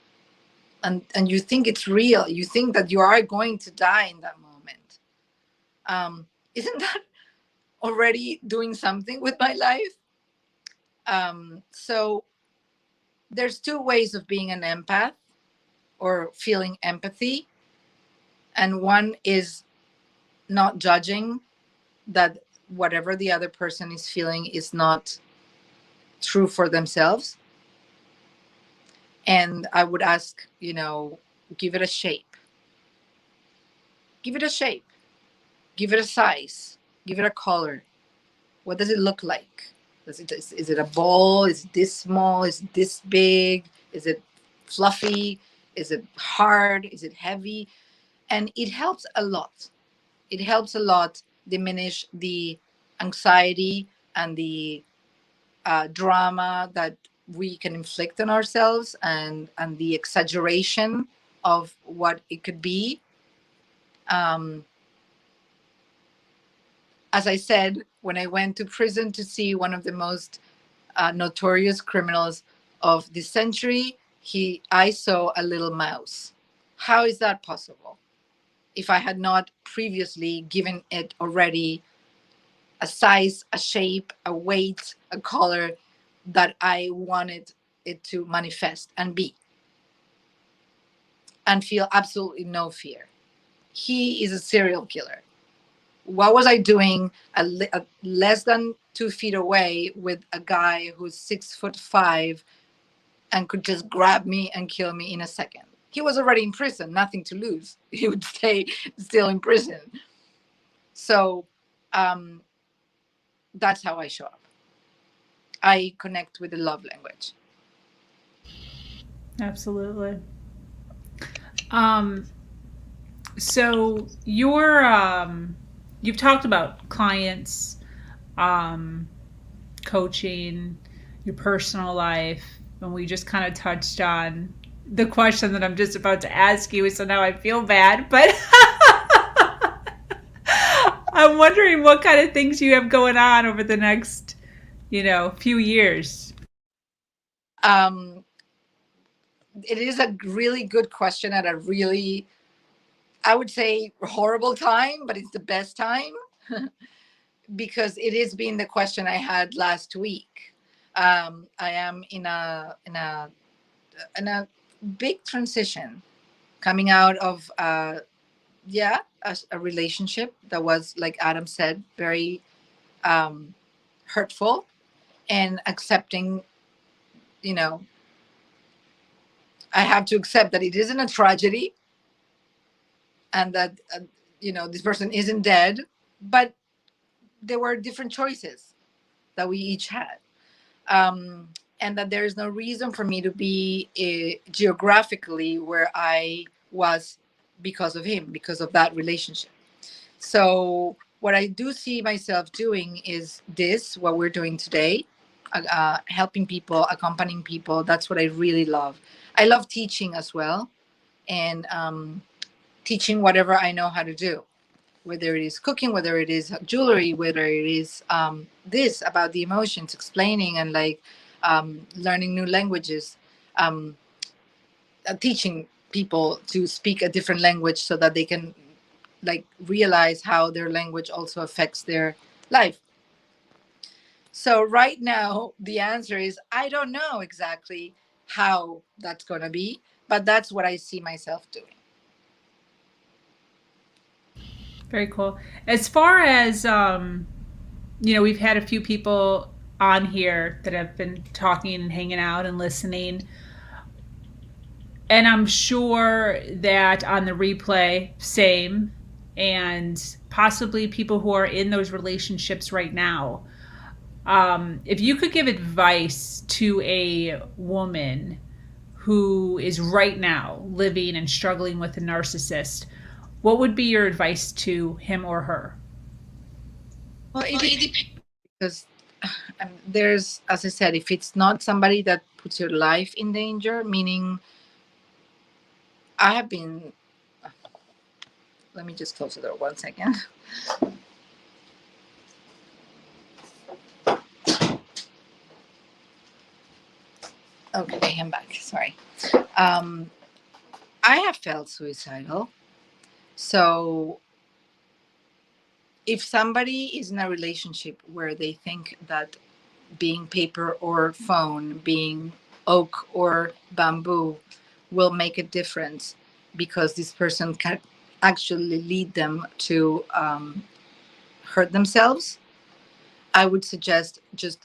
And you think it's real. You think that you are going to die in that moment. Isn't that already doing something with my life? So there's two ways of being an empath or feeling empathy. And one is not judging that whatever the other person is feeling is not true for themselves. And I would ask, you know, give it a shape. Give it a shape. Give it a size. Give it a color. What does it look like? Is it a ball? Is it this small? Is it this big? Is it fluffy? Is it hard? Is it heavy? And it helps a lot. It helps a lot diminish the anxiety and the drama that we can inflict on ourselves, and the exaggeration of what it could be. As I said, when I went to prison to see one of the most notorious criminals of this century, I saw a little mouse. How is that possible? If I had not previously given it already a size, a shape, a weight, a color that I wanted it to manifest and be, and feel absolutely no fear. He is a serial killer. What was I doing less than 2 feet away with a guy who's 6'5" and could just grab me and kill me in a second? He was already in prison, nothing to lose. He would stay still in prison. So that's how I show up. I connect with the love language. Absolutely. So you've talked about clients, coaching, your personal life, and we just kind of touched on the question that I'm just about to ask you, so now I feel bad, but I'm wondering what kind of things you have going on over the next, few years. It is a really good question at a really, I would say, horrible time, but it's the best time because it is being the question I had last week. I am in a big transition, coming out of a relationship that was, like Adam said, very hurtful, and accepting, I have to accept that it isn't a tragedy, and that this person isn't dead, but there were different choices that we each had, and that there is no reason for me to be geographically where I was because of him, because of that relationship. So what I do see myself doing is what we're doing today, helping people, accompanying people. That's what I really love. I love teaching as well, and teaching whatever I know how to do, whether it is cooking, whether it is jewelry, whether it is this about the emotions, explaining and learning new languages, teaching people to speak a different language so that they can realize how their language also affects their life. So right now, the answer is, I don't know exactly how that's going to be, but that's what I see myself doing. Very cool. As far as, we've had a few people on here that have been talking and hanging out and listening. And I'm sure that on the replay, same. and possibly people who are in those relationships right now. If you could give advice to a woman who is right now living and struggling with a narcissist, what would be your advice to him or her? Well, it depends, because there's, as I said, if it's not somebody that puts your life in danger, meaning I have been, let me just close the door 1 second. Okay, I'm back. Sorry. I have felt suicidal. So if somebody is in a relationship where they think that being paper or phone, being oak or bamboo will make a difference because this person can actually lead them to hurt themselves, I would suggest, just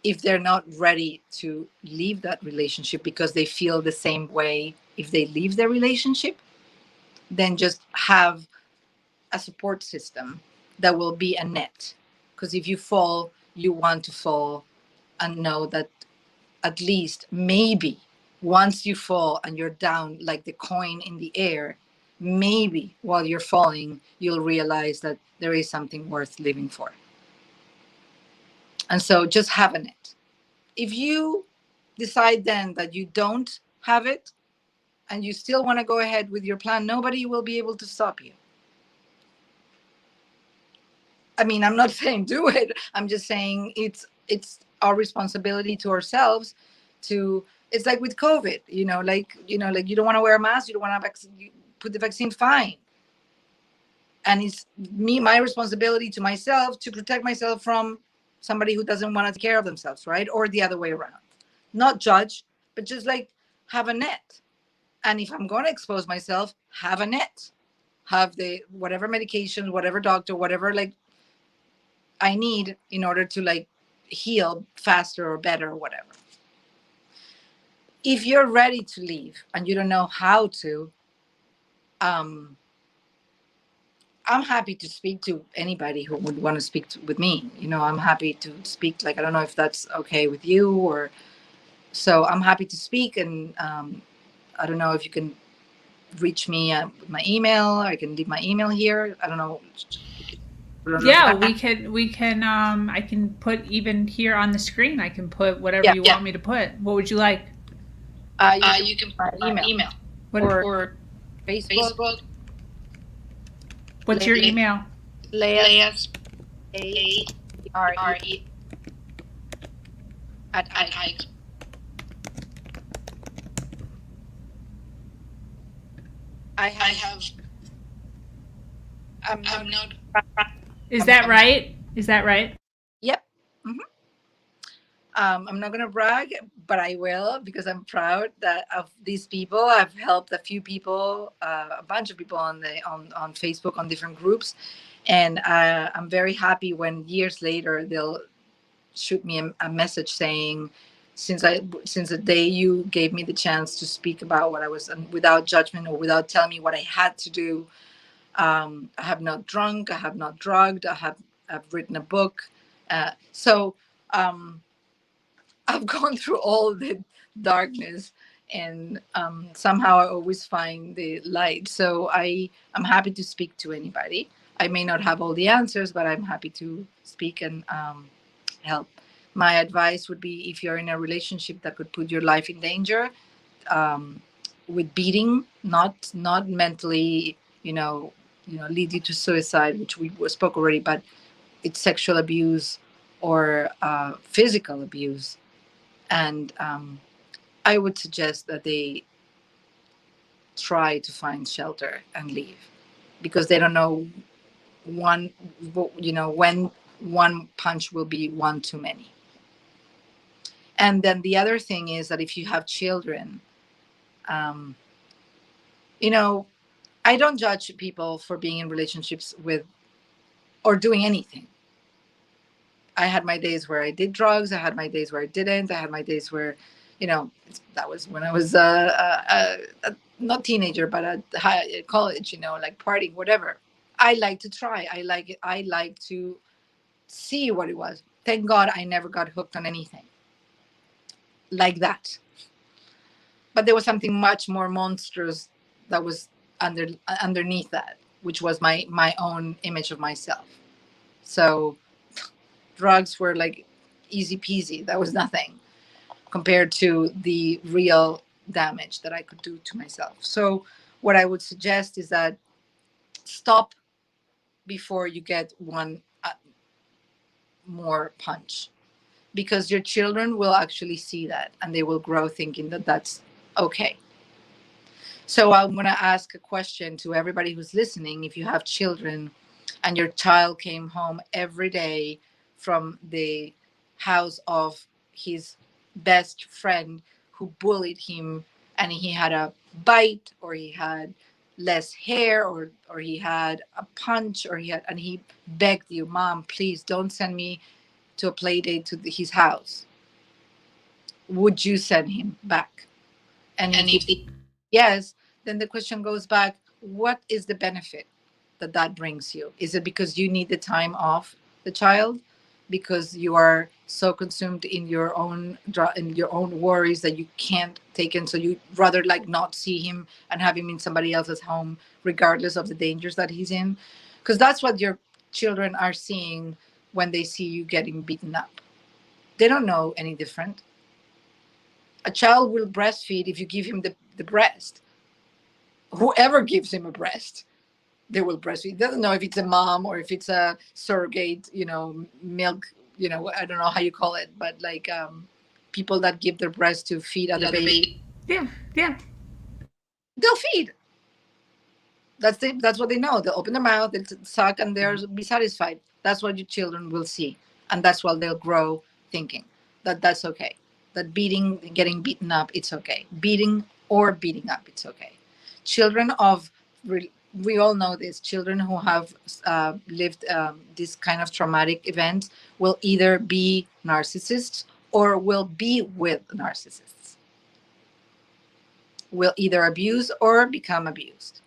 if they're not ready to leave that relationship because they feel the same way if they leave their relationship, then just have a support system that will be a net. Because if you fall, you want to fall and know that at least maybe once you fall and you're down like the coin in the air, maybe while you're falling, you'll realize that there is something worth living for. And so just have a net. If you decide then that you don't have it and you still want to go ahead with your plan, nobody will be able to stop you. I mean, I'm not saying do it. I'm just saying it's our responsibility to ourselves to, it's like with COVID, like you don't want to wear a mask, you don't want to put the vaccine, fine. And it's my responsibility to myself to protect myself from somebody who doesn't want to take care of themselves, right? Or the other way around. Not judge, but just like have a net. And if I'm going to expose myself, have a net. Have the whatever medication, whatever doctor, whatever like I need in order to like heal faster or better or whatever. If you're ready to leave and you don't know how to, I'm happy to speak to anybody who would want to speak with me. I'm happy to speak. Like, I don't know if that's okay with you, or so I'm happy to speak. And I don't know if you can reach me with my email. I can leave my email here. I don't know. Yeah, we can I can put even here on the screen, I can put whatever you want me to put. What would you like? You can put my email. Or Facebook. What's your email? Lea A-R-E at I. I have. I'm not. Is that right? Is that right? Yep. Mm-hmm. I'm not gonna brag, but I will, because I'm proud that of these people. I've helped a few people, a bunch of people on Facebook, on different groups, and I'm very happy when years later they'll shoot me a message saying, since the day you gave me the chance to speak about what I was, without judgment or without telling me what I had to do. I have not drunk, I have not drugged, I've written a book. So I've gone through all the darkness, and somehow I always find the light. So I'm happy to speak to anybody. I may not have all the answers, but I'm happy to speak and help. My advice would be, if you're in a relationship that could put your life in danger, with beating, not mentally, lead you to suicide, which we spoke already, but it's sexual abuse or physical abuse. And I would suggest that they try to find shelter and leave, because they don't know when one punch will be one too many. And then the other thing is that if you have children, I don't judge people for being in relationships with or doing anything. I had my days where I did drugs. I had my days where I didn't. I had my days where, that was when I was not teenager, but at college, like partying, whatever. I like to try. I like it. I like to see what it was. Thank God I never got hooked on anything like that. But there was something much more monstrous that was underneath that, which was my own image of myself. So drugs were like easy peasy. That was nothing compared to the real damage that I could do to myself. So what I would suggest is that stop before you get one more punch, because your children will actually see that and they will grow thinking that that's okay. So I'm going to ask a question to everybody who's listening. If you have children and your child came home every day from the house of his best friend who bullied him, and he had a bite, or he had less hair, or he had a punch, or he begged you, Mom, please don't send me to a play date to his house, would you send him back? And if yes, then the question goes back, what is the benefit that brings you? Is it because you need the time off the child, because you are so consumed in your own worries that you can't take in, so you rather like not see him and have him in somebody else's home regardless of the dangers that he's in? Because that's what your children are seeing when they see you getting beaten up. They don't know any different. A child will breastfeed if you give him the breast. Whoever gives him a breast, they will breastfeed. Doesn't know if it's a mom or if it's a surrogate, milk, I don't know how you call it, but like people that give their breast to feed other babies. Yeah, yeah. They'll feed. That's what they know. They'll open their mouth, they'll suck, and they'll be satisfied. That's what your children will see, and that's what they'll grow thinking, that that's okay. That getting beaten up, it's okay. Beating up, it's okay. Children we all know this. Children who have lived this kind of traumatic event will either be narcissists or will be with narcissists. Will either abuse or become abused,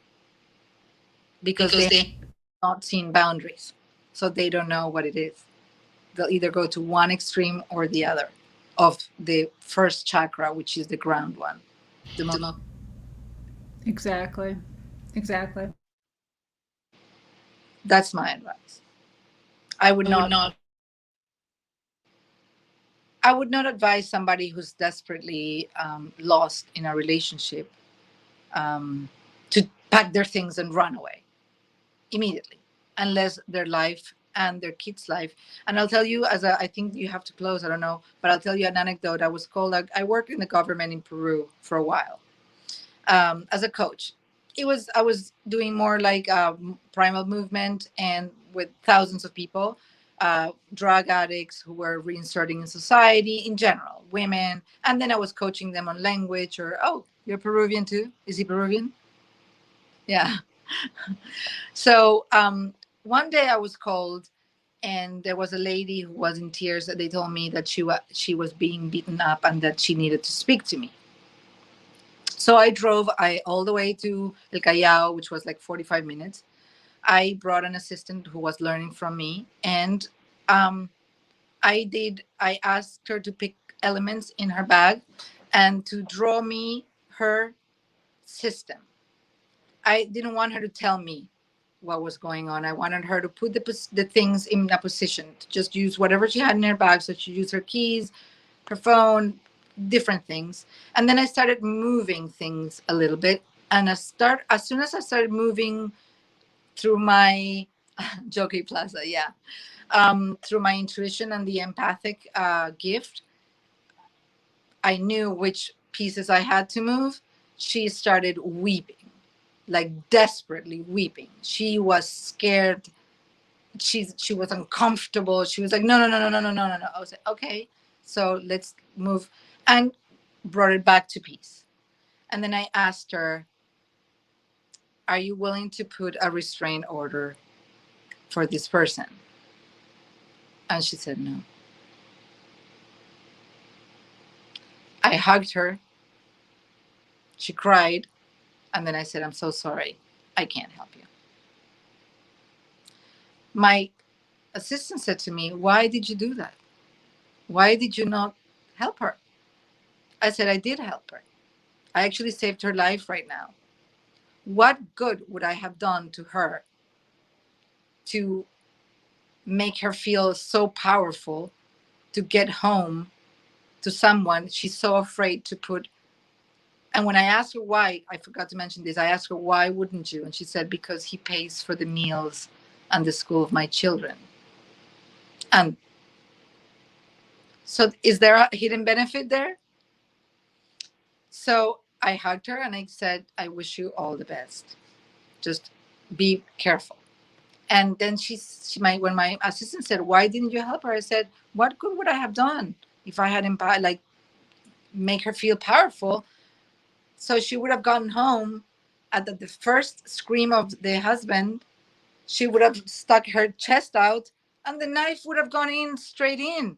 because they have not seen boundaries, so they don't know what it is. They'll either go to one extreme or the other of the first chakra, which is the ground one. Exactly. That's my advice. I would not advise somebody who's desperately lost in a relationship to pack their things and run away immediately, unless their life and their kids' life. And I'll tell you, I think you have to close, I don't know, but I'll tell you an anecdote. I worked in the government in Peru for a while as a coach. I was doing more like Primal movement, and with thousands of people, drug addicts who were reinserting in society in general, women. And then I was coaching them on language, or, oh, you're Peruvian too? Is he Peruvian? Yeah. So one day I was called, and there was a lady who was in tears. That they told me that she was being beaten up and that she needed to speak to me. So I drove all the way to El Callao, which was like 45 minutes. I brought an assistant who was learning from me, and I asked her to pick elements in her bag and to draw me her system. I didn't want her to tell me what was going on. I wanted her to put the things in a position, to just use whatever she had in her bag. So she used her keys, her phone, different things. And then I started moving things a little bit. And as soon as I started moving through my Jockey Plaza, through my intuition and the empathic gift, I knew which pieces I had to move. She started weeping, like desperately weeping. She was scared. She was uncomfortable. She was like, no. I was like, okay, so let's move, and brought it back to peace. And then I asked her, are you willing to put a restraint order for this person? And she said no. I hugged her. She cried. And then I said, I'm so sorry. I can't help you. my assistant said to me, "Why did you do that? Why did you not help her?" I said, "I did help her. I actually saved her life right now. What good would I have done to her to make her feel so powerful to get home to someone she's so afraid to put?" And when I asked her why, I forgot to mention this, I asked her, "Why wouldn't you?" And she said, "Because he pays for the meals and the school of my children." And so is there a hidden benefit there? So I hugged her and I said, "I wish you all the best. Just be careful." And then when my assistant said, "Why didn't you help her?" I said, "What good would I have done if I had make her feel powerful? So she would have gotten home at the first scream of the husband. She would have stuck her chest out and the knife would have gone in straight in.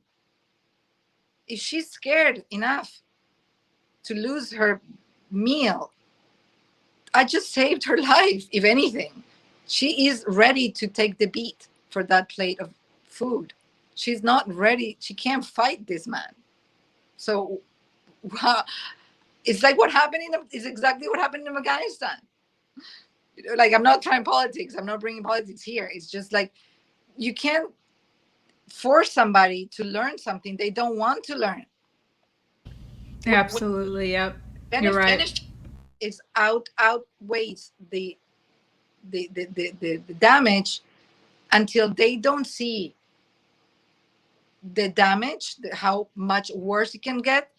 If she's scared enough to lose her meal, I just saved her life. If anything, she is ready to take the beat for that plate of food. She's not ready. She can't fight this man. So wow, it's like what happened is exactly what happened in Afghanistan. Like, I'm not trying politics. I'm not bringing politics here. It's just like, you can't force somebody to learn something they don't want to learn. Absolutely. Yep. You're right. It's outweighs the damage until they don't see the damage, how much worse it can get.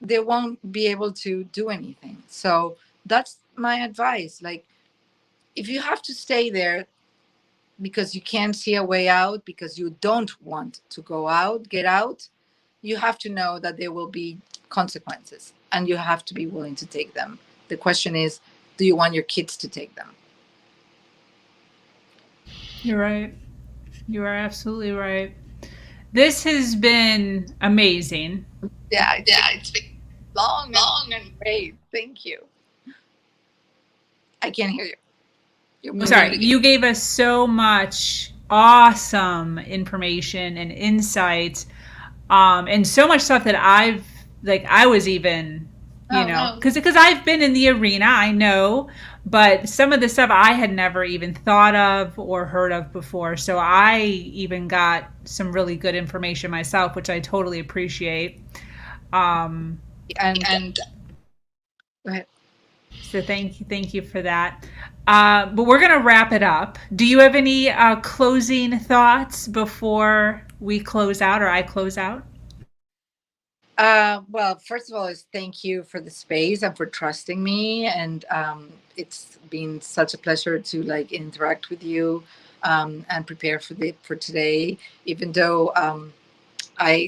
They won't be able to do anything. So that's my advice. Like, if you have to stay there because you can't see a way out, because you don't want to get out, you have to know that there will be consequences and you have to be willing to take them. The question is, do you want your kids to take them? You're right. You are absolutely right. This has been amazing. Yeah, it's been long and great. Thank you. I can't hear you. Sorry, you gave us so much awesome information and insight, and so much stuff that I was even, because I've been in the arena, I know, but some of the stuff I had never even thought of or heard of before. So I even got some really good information myself, which I totally appreciate. And go ahead. So thank you for that. But we're gonna wrap it up. Do you have any closing thoughts before we close out, or I close out? Well, first of all, is thank you for the space and for trusting me, and it's been such a pleasure to interact with you and prepare for today. Even though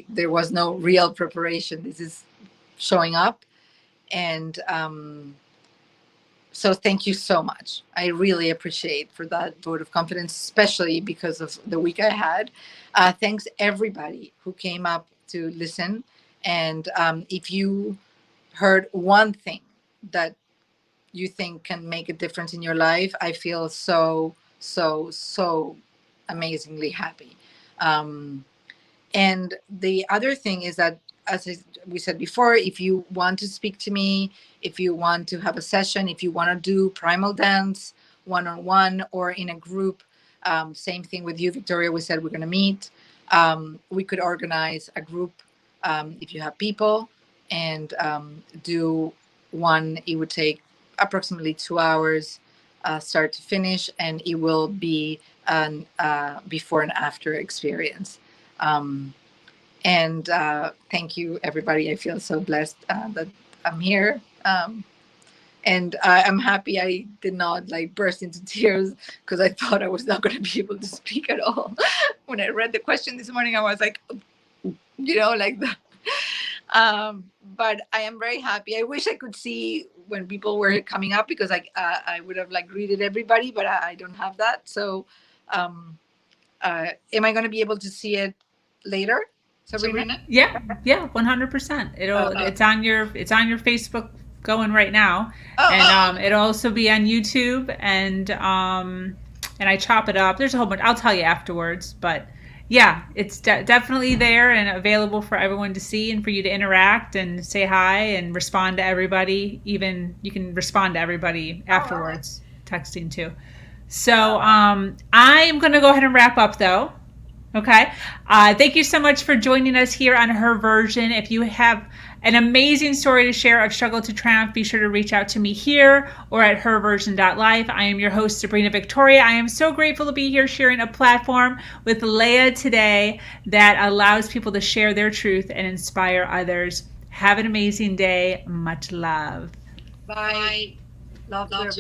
there was no real preparation, this is showing up, and so thank you so much. I really appreciate for that vote of confidence, especially because of the week I had. Thanks everybody who came up to listen. And if you heard one thing that you think can make a difference in your life, I feel so amazingly happy. And the other thing is that, as we said before, if you want to speak to me, if you want to have a session, if you want to do Primal Dance one-on-one or in a group, same thing with you, Victoria, we said we're going to meet. We could organize a group if you have people and do one. It would take approximately 2 hours start to finish, and it will be an before and after experience. And thank you, everybody. I feel so blessed that I'm here. And I'm happy I did not burst into tears, because I thought I was not going to be able to speak at all. When I read the question this morning, I was like, like that. But I am very happy. I wish I could see when people were coming up, because I would have greeted everybody, but I don't have that. So am I going to be able to see it later, Sabrina? Yeah, 100%. It's on your Facebook going right now, and it'll also be on YouTube, and and I chop it up. There's a whole bunch. I'll tell you afterwards, but yeah, it's definitely there and available for everyone to see and for you to interact and say hi and respond to everybody. Even you can respond to everybody afterwards, texting too. So I'm going to go ahead and wrap up though. Okay. Thank you so much for joining us here on Her Version. If you have an amazing story to share of struggle to triumph, be sure to reach out to me here or at herversion.life. I am your host, Sabrina Victoria. I am so grateful to be here sharing a platform with Lea today that allows people to share their truth and inspire others. Have an amazing day. Much love. Bye. Love you.